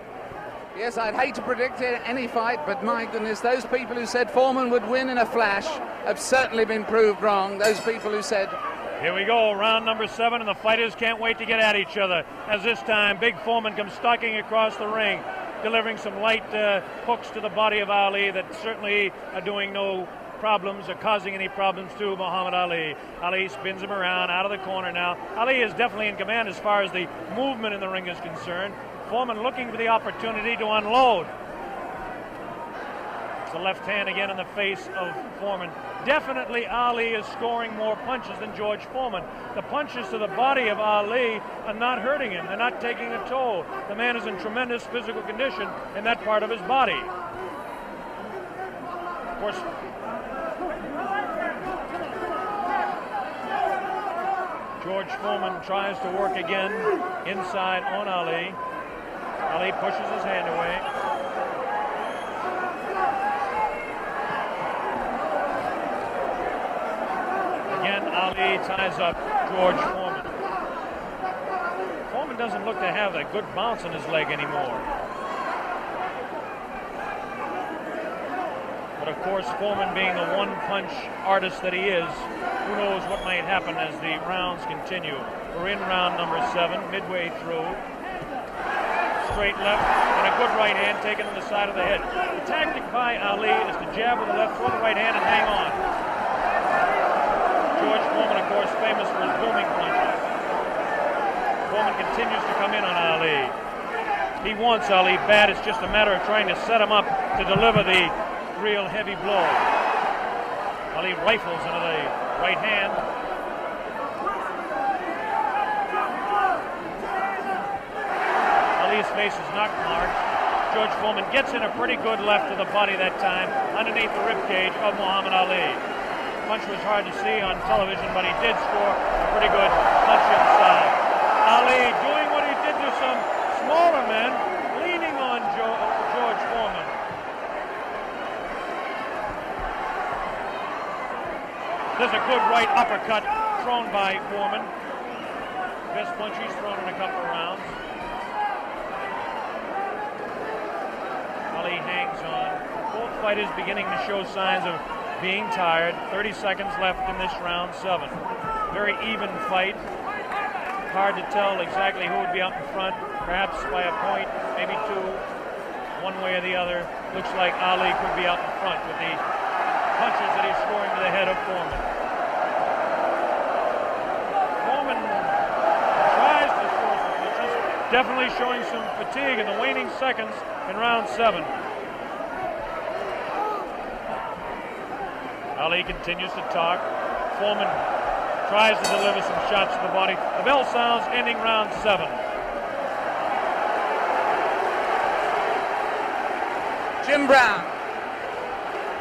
Yes, I'd hate to predict any fight, but my goodness, those people who said Foreman would win in a flash have certainly been proved wrong. Those people who said... Here we go, round number 7, and the fighters can't wait to get at each other. As this time, Big Foreman comes stalking across the ring, delivering some light hooks to the body of Ali that certainly are doing no problems or causing any problems to Muhammad Ali. Ali spins him around out of the corner now. Ali is definitely in command as far as the movement in the ring is concerned. Foreman looking for the opportunity to unload. It's the left hand again in the face of Foreman. Definitely Ali is scoring more punches than George Foreman. The punches to the body of Ali are not hurting him. They're not taking a toll. The man is in tremendous physical condition in that part of his body. Of course, George Foreman tries to work again inside on Ali. Ali pushes his hand away. Again, Ali ties up George Foreman. Foreman doesn't look to have a good bounce in his leg anymore. But of course, Foreman being the one-punch artist that he is, who knows what might happen as the rounds continue. We're in round number 7, midway through. Straight left and a good right hand taken on the side of the head. The tactic by Ali is to jab with the left, throw the right hand, and hang on. George Foreman, of course, famous for his booming punches. Foreman continues to come in on Ali. He wants Ali bad. It's just a matter of trying to set him up to deliver the real heavy blow. Ali rifles into the right hand. Ali's face is not marked. George Foreman gets in a pretty good left to the body that time, underneath the ribcage of Muhammad Ali. The punch was hard to see on television, but he did score a pretty good punch inside. Ali doing what he did to some smaller men, leaning on George Foreman. There's a good right uppercut thrown by Foreman. Best punch he's thrown in a couple of rounds. Ali hangs on. Both fighters beginning to show signs of being tired. 30 seconds left in this round 7. Very even fight. Hard to tell exactly who would be out in front. Perhaps by a point, maybe 2. One way or the other. Looks like Ali could be out in front with the punches that he's scoring to the head of Foreman. Foreman tries to score some punches, definitely showing some fatigue in the waning seconds in round 7. Ali continues to talk. Foreman tries to deliver some shots to the body. The bell sounds, ending round 7. Jim Brown.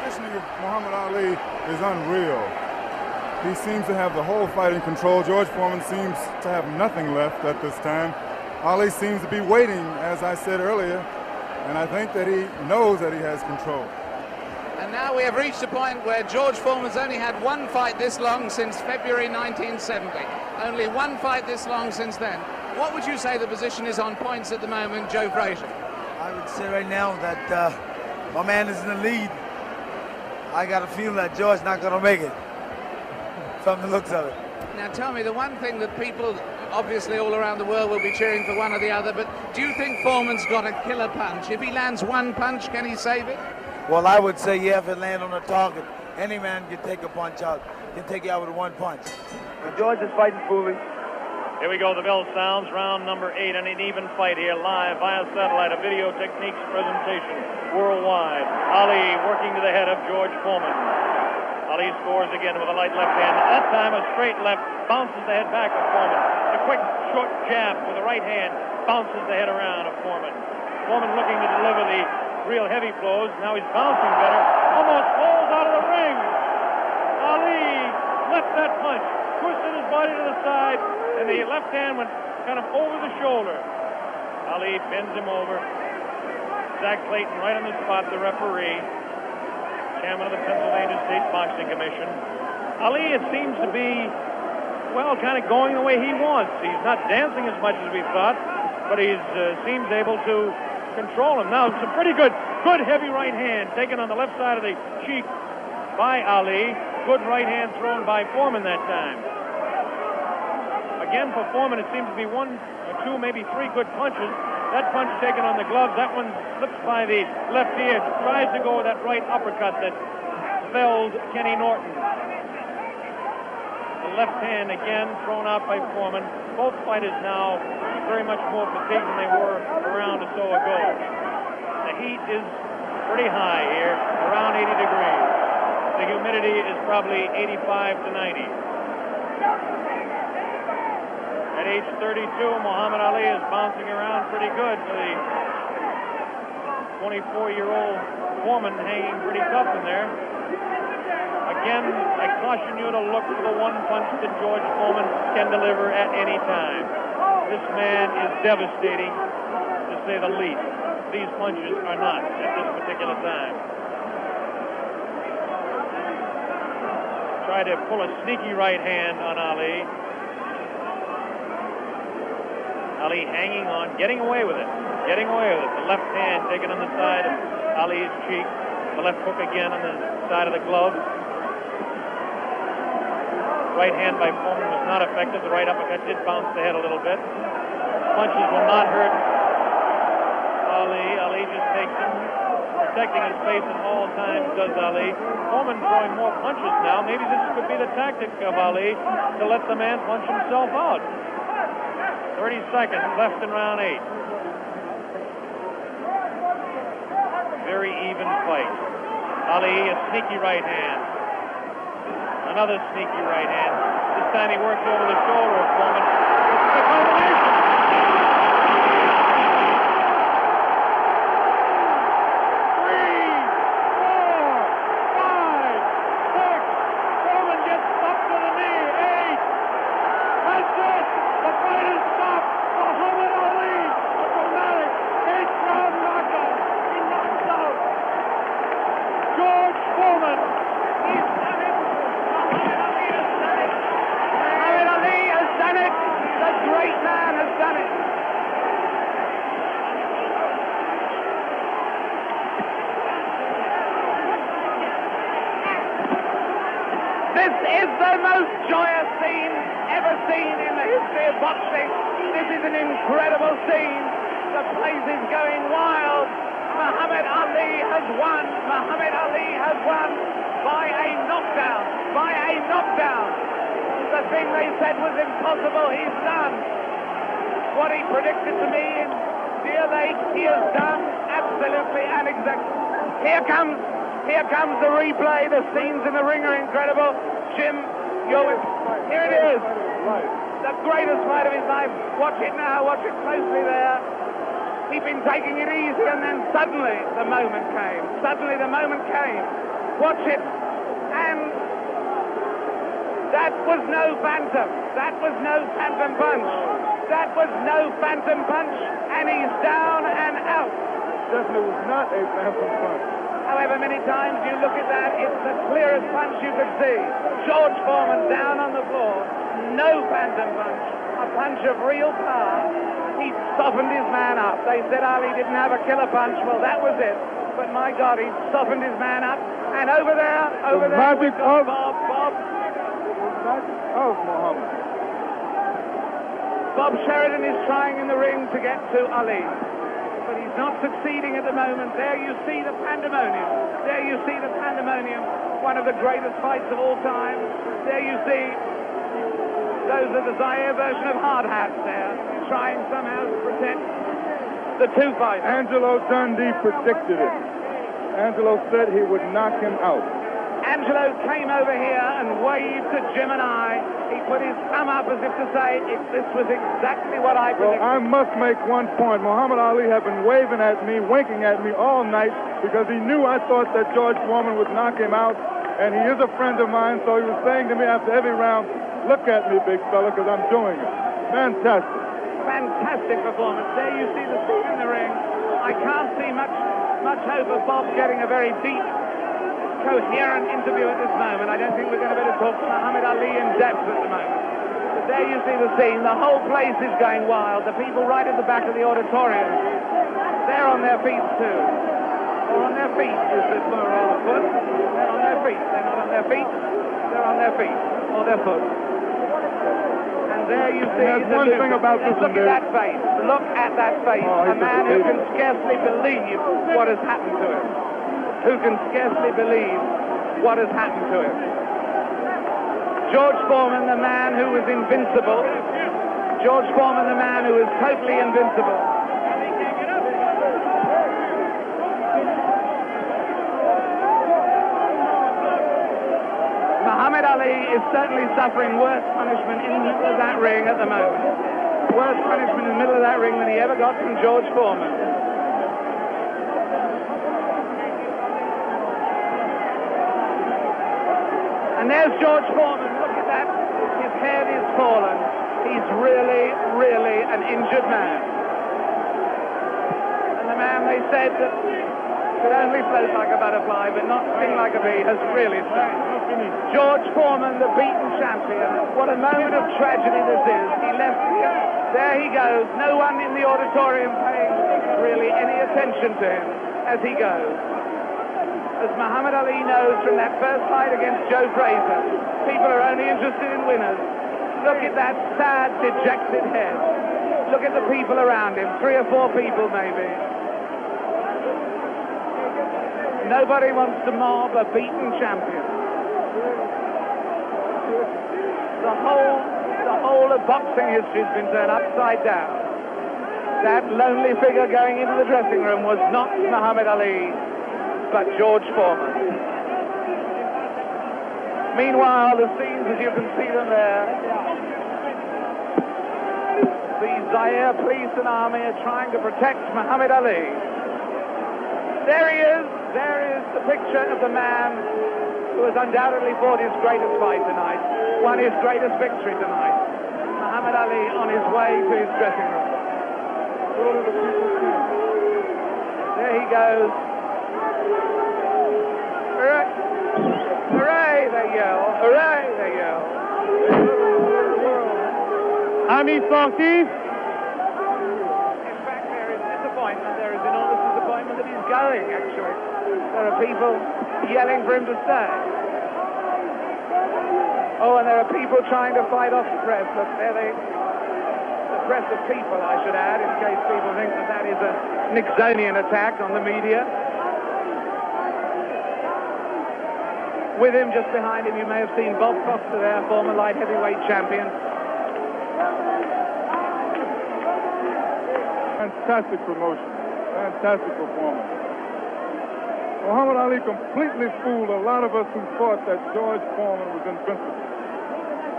This nigga, Muhammad Ali, is unreal. He seems to have the whole fight in control. George Foreman seems to have nothing left at this time. Ali seems to be waiting, as I said earlier, and I think that he knows that he has control. And now we have reached a point where George Foreman's only had one fight this long since February 1970. Only one fight this long since then. What would you say the position is on points at the moment, Joe Frazier? I would say right now that my man is in the lead. I got a feeling that George's not going to make it, from the looks of it. Now tell me, the one thing that people obviously all around the world will be cheering for one or the other, but do you think Foreman's got a killer punch? If he lands one punch, can he save it? Well, I would say, yeah, if it lands on the target, any man can take a punch out, can take you out with one punch. George is fighting foolish. Here we go, the bell sounds, round number 8, and an even fight here, live via satellite, a video techniques presentation worldwide. Ali working to the head of George Foreman. Ali scores again with a light left hand. That time a straight left, bounces the head back of Foreman. A quick short jab with the right hand, bounces the head around of Foreman. Foreman looking to deliver the real heavy blows. Now he's bouncing better. Almost falls out of the ring. Ali left that punch, twisted his body to the side, and the left hand went kind of over the shoulder. Ali bends him over. Zach Clayton right on the spot, the referee, chairman of the Pennsylvania State Boxing Commission. Ali, it seems to be, well, kind of going the way he wants. He's not dancing as much as we thought, but he seems able to control him. Now, it's a pretty good heavy right hand taken on the left side of the cheek by Ali. Good right hand thrown by Foreman that time. Again, for Foreman, it seems to be 1 or 2, maybe 3 good punches. That punch taken on the glove, that one slips by the left ear, tries to go with that right uppercut that felled Kenny Norton. The left hand again thrown out by Foreman. Both fighters now very much more fatigued than they were a round or so ago. The heat is pretty high here, around 80 degrees. The humidity is probably 85 to 90. At age 32, Muhammad Ali is bouncing around pretty good for the 24-year-old Foreman, hanging pretty tough in there. Again, I caution you to look for the one punch that George Foreman can deliver at any time. This man is devastating, to say the least. These punches are not at this particular time. Try to pull a sneaky right hand on Ali. Ali hanging on, getting away with it. The left hand taken on the side of Ali's cheek. The left hook again on the side of the glove. Right hand by Foreman was not effective. The right uppercut did bounce the head a little bit. Punches will not hurt Ali. Ali just takes him, protecting his face at all times, does Ali. Foreman throwing more punches now. Maybe this could be the tactic of Ali to let the man punch himself out. 30 seconds left in round 8. Very even fight. Ali, a sneaky right hand. Another sneaky right hand. This time he works over the shoulder of Foreman. It's a combination. 3, 4, 5, 6. Foreman gets up to the knee. 8. That's it. The fight is stopped. Muhammad Ali, a dramatic 8th-round knockout. He knocks out George Foreman. He's done it. Muhammad Ali has done it. Muhammad Ali has done it. The great man has done it. This is the most joyous scene ever seen in the history of boxing. This is an incredible scene. The place is going wild. Muhammad Ali has won. Muhammad Ali has won by a knockdown. By a knockdown. The thing they said was impossible, he's done. What he predicted to me in Deer Lake, he has done absolutely and exactly. Here comes the replay. The scenes in the ring are incredible. Jim, here it is. The greatest fight of his life. Watch it now. Watch it closely there. He'd been taking it easy, and then suddenly the moment came. Watch it. And that was no phantom. That was no phantom punch. And he's down and out. Definitely was not a phantom punch. However many times you look at that, it's the clearest punch you could see. George Foreman down on the floor. No phantom punch. A punch of real power. He softened his man up. They said Ali didn't have a killer punch. Well, that was it. But my God, he softened his man up. And over there, we've got Bob. Of Muhammad. Bob Sheridan is trying in the ring to get to Ali. But he's not succeeding at the moment. There you see the pandemonium. One of the greatest fights of all time. There you see Those are the Zaire version of hard hats there, trying somehow to protect the two fighters. Angelo Dundee predicted it. Angelo said he would knock him out. Angelo came over here and waved to Jim and I. He put his thumb up as if to say, this was exactly what I predicted. Well, I must make one point. Muhammad Ali had been waving at me, winking at me all night because he knew I thought that George Foreman would knock him out, and he is a friend of mine, so he was saying to me after every round, look at me, big fella, because I'm doing it. Fantastic. Fantastic performance. There you see the scene in the ring. I can't see much hope of Bob getting a very deep, coherent interview at this moment. I don't think we're going to be able to talk to Muhammad Ali in depth at the moment. But there you see the scene. The whole place is going wild. The people right at the back of the auditorium, they're on their feet too. Or on their feet, is it more on foot? They're on their feet. They're not on their feet. They're on their feet or their foot. And there you see the one thing about this. Look at that face. Look at that face. A man who can scarcely believe what has happened to him. Who can scarcely believe what has happened to him. George Foreman, the man who was invincible. George Foreman, the man who was totally invincible. Muhammad Ali is certainly suffering worse punishment in the middle of that ring at the moment. Worse punishment in the middle of that ring than he ever got from George Foreman. And there's George Foreman. Look at that. His head is fallen. He's really, really an injured man. And the man they said that could only float like a butterfly but not sting like a bee has really stung. George Foreman, the beaten champion. What a moment of tragedy this is. He left here. There he goes. No one in the auditorium paying really any attention to him as he goes. As Muhammad Ali knows from that first fight against Joe Frazier, people are only interested in winners. Look at that sad, dejected head. Look at the people around him, 3 or 4 people maybe. Nobody wants to mob a beaten champion. The whole of boxing history has been turned upside down. That lonely figure going into the dressing room was not Muhammad Ali, but George Foreman. Meanwhile, the scenes as you can see them there, the Zaire police and army are trying to protect Muhammad Ali. There he is. There is the picture of the man who has undoubtedly fought his greatest fight tonight, won his greatest victory tonight. Muhammad Ali on his way to his dressing room. There he goes. Hooray! Hooray, they yell. Hooray, they yell. Ami sportif. In fact, there is disappointment. There is enormous disappointment that he's going, actually. There are people yelling for him to stay. Oh, and there are people trying to fight off the press. Look, there the press of people, I should add, in case people think that that is a Nixonian attack on the media. With him, just behind him, you may have seen Bob Foster there, former light heavyweight champion. Fantastic promotion. Fantastic performance. Muhammad Ali completely fooled a lot of us who thought that George Foreman was invincible.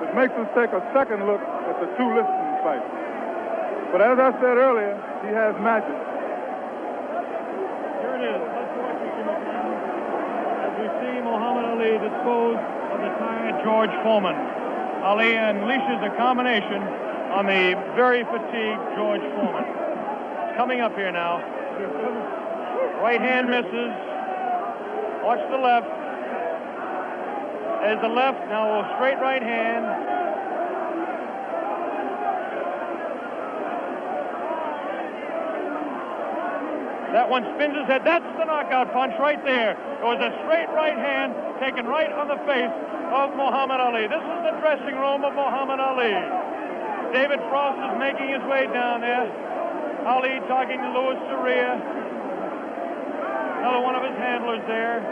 It makes us take a second look at the 2 listing fights. But as I said earlier, he has magic. Here it is. Let's watch it as we see Muhammad Ali dispose of the tired George Foreman. Ali unleashes a combination on the very fatigued George Foreman. It's coming up here now. Right hand misses. Watch the left. There's the left. Now a straight right hand. That one spins his head. That's the knockout punch right there. It was a straight right hand taken right on the face of Muhammad Ali. This is the dressing room of Muhammad Ali. David Frost is making his way down there. Ali talking to Louis Soria. Another one of his handlers there.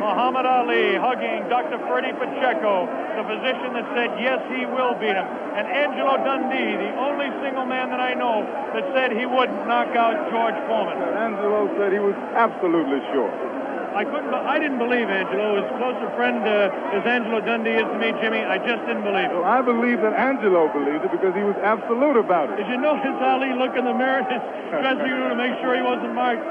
Muhammad Ali hugging Dr. Freddie Pacheco, the physician that said, yes, he will beat him. And Angelo Dundee, the only single man that I know that said he would knock out George Foreman. Angelo said he was absolutely sure. I didn't believe Angelo. As close a friend as Angelo Dundee is to me, Jimmy, I just didn't believe it. Well, I believe that Angelo believed it because he was absolute about it. Did you notice Ali look in the mirror in his dressing room to make sure he wasn't marked?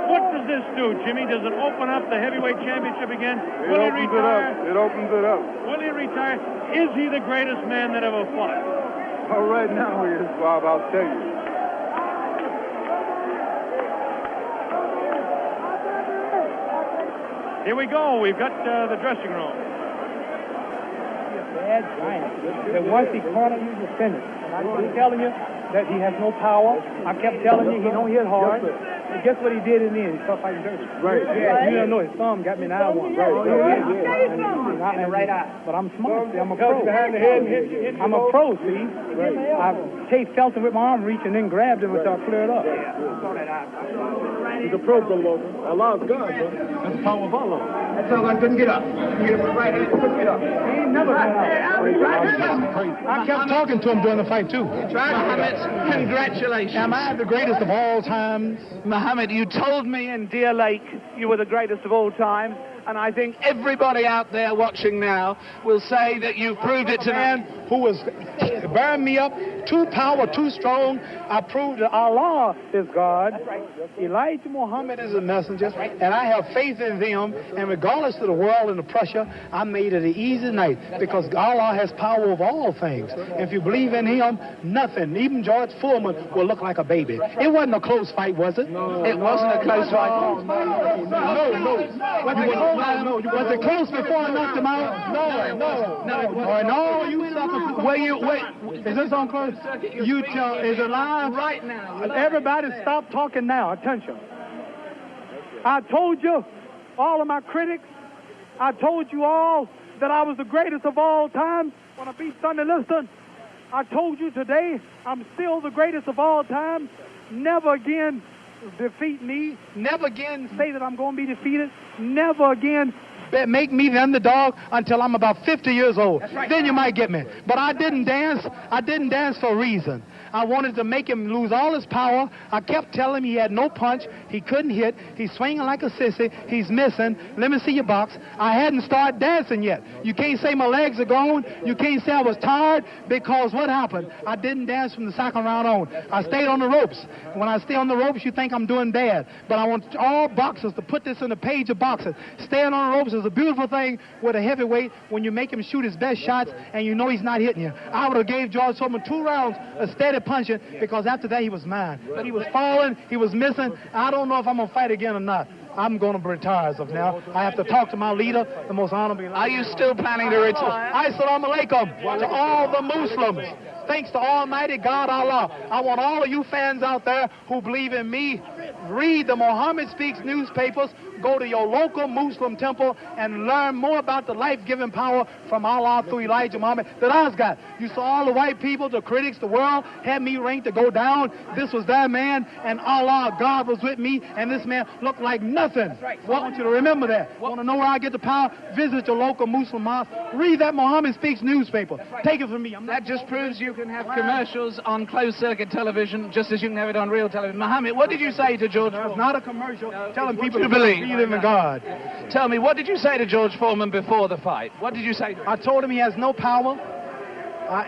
What does this do, Jimmy? Does it open up the heavyweight championship again? Will he retire? It opens it up. Will he retire? Is he the greatest man that ever fought? Well, right now he is, Bob, I'll tell you. Here we go. We've got the dressing room. Bad giant. That once he cornered you, you're finished. And I kept telling you that he has no power. I kept telling you he don't hit hard. And guess what he did in the end? He stopped fighting dirty. Right. Yeah, you don't know his thumb got me in eye one. Right. In the right eye. But I'm smart. See, I'm a pro. I'm a pro, see. I chased Felton with my arm reach and then grabbed him until I cleared up. He's a pro, Brother. Allah's God, brother. That's the power of Allah. That fellow couldn't get up. Get him with the right hand, couldn't get up. He ain't never got up. I kept talking to him during the fight, too. Mohammed, congratulations. Am I the greatest of all times? Mohammed, you told me in Deer Lake you were the greatest of all times, and I think everybody out there watching now will say that you've proved it to man who was bearing me up, too power, too strong. I proved that Allah is God. Elijah Muhammad is a messenger, and I have faith in them. And regardless of the world and the pressure, I made it an easy night because Allah has power over all things. And if you believe in Him, nothing, even George Foreman, will look like a baby. It wasn't a close fight, was it? No, it wasn't a close fight. No. Was it close before I knocked him out? No. You sucker. Wait. Is this on close? You tell. Is it live? Right now. Everybody stop talking now. Attention. I told you, all of my critics, I told you all that I was the greatest of all time when I beat Sonny Liston. I told you today I'm still the greatest of all time. Never again defeat me. Never again say that I'm going to be defeated. Never again make me the underdog until I'm about 50 years old. Right. Then you might get me. But I didn't dance. I didn't dance for a reason. I wanted to make him lose all his power. I kept telling him he had no punch. He couldn't hit. He's swinging like a sissy. He's missing. Let me see your box. I hadn't started dancing yet. You can't say my legs are gone. You can't say I was tired because what happened? I didn't dance from the second round on. I stayed on the ropes. When I stay on the ropes, you think I'm doing bad. But I want all boxers to put this in the page of boxing. Staying on the ropes is a beautiful thing with a heavyweight when you make him shoot his best shots and you know he's not hitting you. I would have gave George Foreman 2 rounds of steady punching because after that he was mine. But he was falling, he was missing. I don't know if I'm going to fight again or not. I'm going to retire as of now. I have to talk to my leader, the most honorable. Are you still planning to retire? Assalamu alaikum to all the Muslims. Thanks to Almighty God Allah. I want all of you fans out there who believe in me, read the Muhammad Speaks newspapers, go to your local Muslim temple and learn more about the life-giving power from Allah through Elijah Muhammad that I's got. You saw all the white people, the critics, the world had me ranked to go down. This was that man, and Allah, God was with me, and this man looked like nothing. I want you to remember that. Want to know where I get the power? Visit your local Muslim mosque. Read that Muhammad Speaks newspaper. Take it from me. That just proves you can have commercials on closed-circuit television just as you can have it on real television. Mohammed, what did you say to George Foreman? It's not a commercial telling people to believe in God. Tell me, what did you say to George Foreman before the fight? What did you say to him? I told him he has no power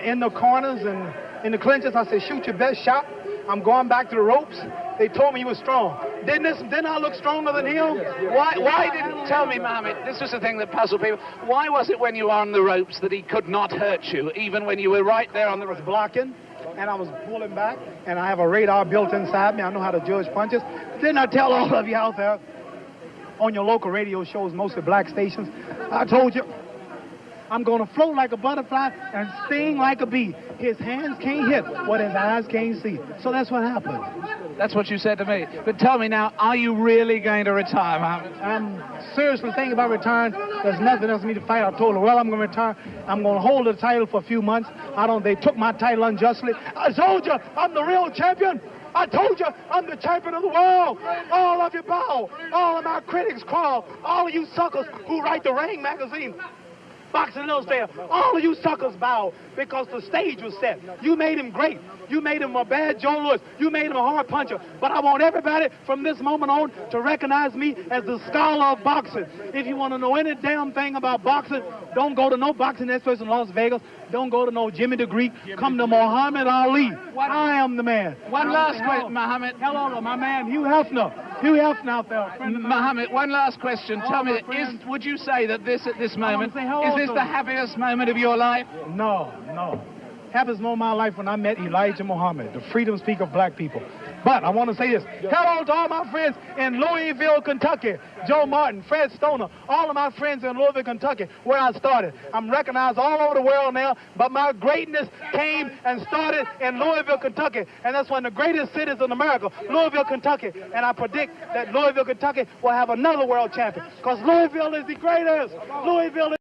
in the corners and in the clinches. I said, shoot your best shot. I'm going back to the ropes. They told me he was strong. Didn't I look stronger than him? Why didn't tell me, Mohammed? This was the thing that puzzled people. Why was it when you were on the ropes that he could not hurt you, even when you were right there on the ropes? Blocking, and I was pulling back, and I have a radar built inside me. I know how to judge punches. Didn't I tell all of you out there on your local radio shows, mostly black stations? I told you, I'm going to float like a butterfly and sting like a bee. His hands can't hit what his eyes can't see. So that's what happened. That's what you said to me. But tell me now, are you really going to retire, Mohammed? I'm seriously thinking about retiring. There's nothing else for me to fight. I told her, well, I'm going to retire. I'm going to hold the title for a few months. They took my title unjustly. I told you, I'm the real champion. I told you I'm the champion of the world. All of you bow. All of my critics crawl. All of you suckers who write the Ring magazine, Boxing Illustrated, all of you suckers bow because the stage was set. You made him great. You made him a bad Joe Louis. You made him a hard puncher. But I want everybody from this moment on to recognize me as the scholar of boxing. If you want to know any damn thing about boxing, don't go to no boxing experts in Las Vegas. Don't go to no Jimmy the Greek. Come to Muhammad Ali. I am the man. One last question, Muhammad. Hello, my man, Hugh Hefner. Hugh Hefner out there. Muhammad, one last question. Tell me, would you say that this at this moment, is this the happiest moment of your life? No. Happiest moment of my life when I met Elijah Muhammad, the freedom speaker of black people. But I want to say this. Hello to all my friends in Louisville, Kentucky. Joe Martin, Fred Stoner, all of my friends in Louisville, Kentucky, where I started. I'm recognized all over the world now, but my greatness came and started in Louisville, Kentucky. And that's one of the greatest cities in America, Louisville, Kentucky. And I predict that Louisville, Kentucky will have another world champion because Louisville is the greatest. Louisville is